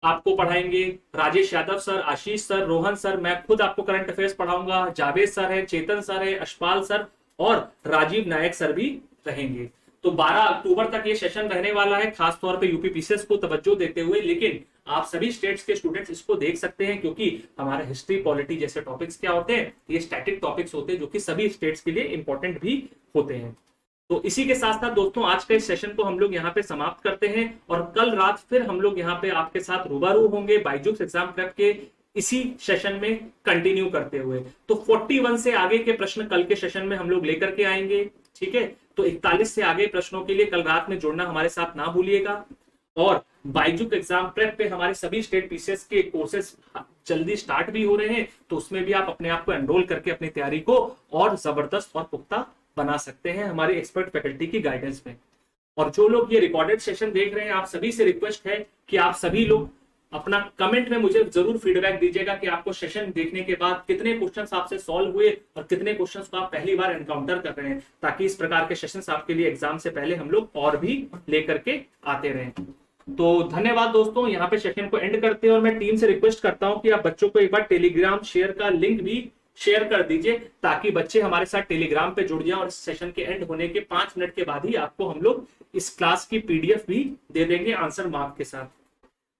आपको पढ़ाएंगे, राजेश यादव सर, आशीष सर, रोहन सर, मैं खुद आपको करंट अफेयर्स पढ़ाऊंगा, जावेद सर है, चेतन सर है, अशपाल सर और राजीव नायक सर भी रहेंगे। तो 12 अक्टूबर तक ये सेशन रहने वाला है, खासतौर पे यूपी पीसीएस को तवज्जो देते हुए। लेकिन आप सभी स्टेट्स के स्टूडेंट्स इसको देख सकते हैं, क्योंकि हमारा हिस्ट्री, पॉलिटी जैसे टॉपिक्स क्या होते हैं, ये स्टैटिक टॉपिक्स होते हैं, जो कि सभी स्टेट्स के लिए इंपॉर्टेंट भी होते हैं। तो इसी के साथ साथ दोस्तों आज के इस सेशन को हम लोग यहाँ पे समाप्त करते हैं, और कल रात फिर हम लोग यहाँ पे आपके साथ रूबरू होंगे बायजूस एग्जाम प्रेप के इसी सेशन में कंटिन्यू करते हुए। तो 41 से आगे के प्रश्न कल के सेशन में हम लोग लेकर के आएंगे। ठीक है, तो 41 से आगे प्रश्नों के लिए कल रात में जुड़ना हमारे साथ ना भूलिएगा। और बायजूस एग्जाम प्रेप पे हमारे सभी स्टेट पीसीएस के कोर्सेस जल्दी स्टार्ट भी हो रहे हैं, तो उसमें भी आप अपने आप को एनरोल करके अपनी तैयारी को और जबरदस्त और पुख्ता बना सकते हैं हमारी एक्सपर्ट फैकल्टी की गाइडेंस में। और जो लोग ये रिकॉर्डेड सेशन देख रहे हैं, आप सभी से रिक्वेस्ट है कि आप सभी लोग अपना कमेंट में मुझे जरूर फीडबैक दीजिएगा कि आपको सेशन देखने के बाद कितने क्वेश्चंस आपसे सॉल्व हुए और कितने क्वेश्चंस को आप पहली बार एनकाउंटर कर रहे हैं, ताकि इस प्रकार के सेशंस आपके लिए एग्जाम से पहले हम लोग और भी लेकर के आते रहें। तो धन्यवाद दोस्तों, यहाँ पे सेशन को एंड करते हैं, और मैं टीम से रिक्वेस्ट करता हूं कि आप बच्चों को एक बार टेलीग्राम शेयर का लिंक भी शेयर कर दीजिए, ताकि बच्चे हमारे साथ टेलीग्राम पे जुड़ जाएं, और सेशन के एंड होने के 5 मिनट के बाद ही आपको हम लोग इस क्लास की पीडीएफ भी दे देंगे आंसर मार्क के साथ।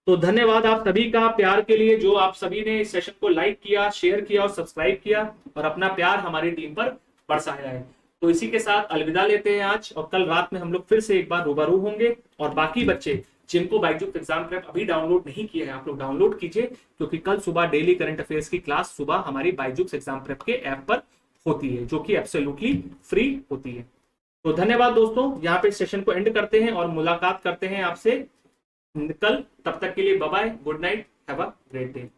तो धन्यवाद आप सभी का प्यार के लिए, जो आप सभी ने इस सेशन को लाइक किया, शेयर किया और सब्सक्राइब किया, और अपना प्यार हमारी टीम पर बरसाया है। तो इसी के साथ अलविदा लेते हैं आज, और कल रात में हम लोग फिर से एक बार रूबरू होंगे। और बाकी बच्चे जिनको बायजूस एग्जाम प्रेप अभी डाउनलोड नहीं किया है, आप लोग डाउनलोड कीजिए, क्योंकि कल सुबह डेली करंट अफेयर्स की क्लास सुबह हमारी बायजूस एग्जाम प्रेप के ऐप पर होती है, जो कि एब्सोल्युटली फ्री होती है। तो धन्यवाद दोस्तों, यहाँ पे सेशन को एंड करते हैं और मुलाकात करते हैं आपसे कल। तब तक के लिए bye bye, good night, have a great day.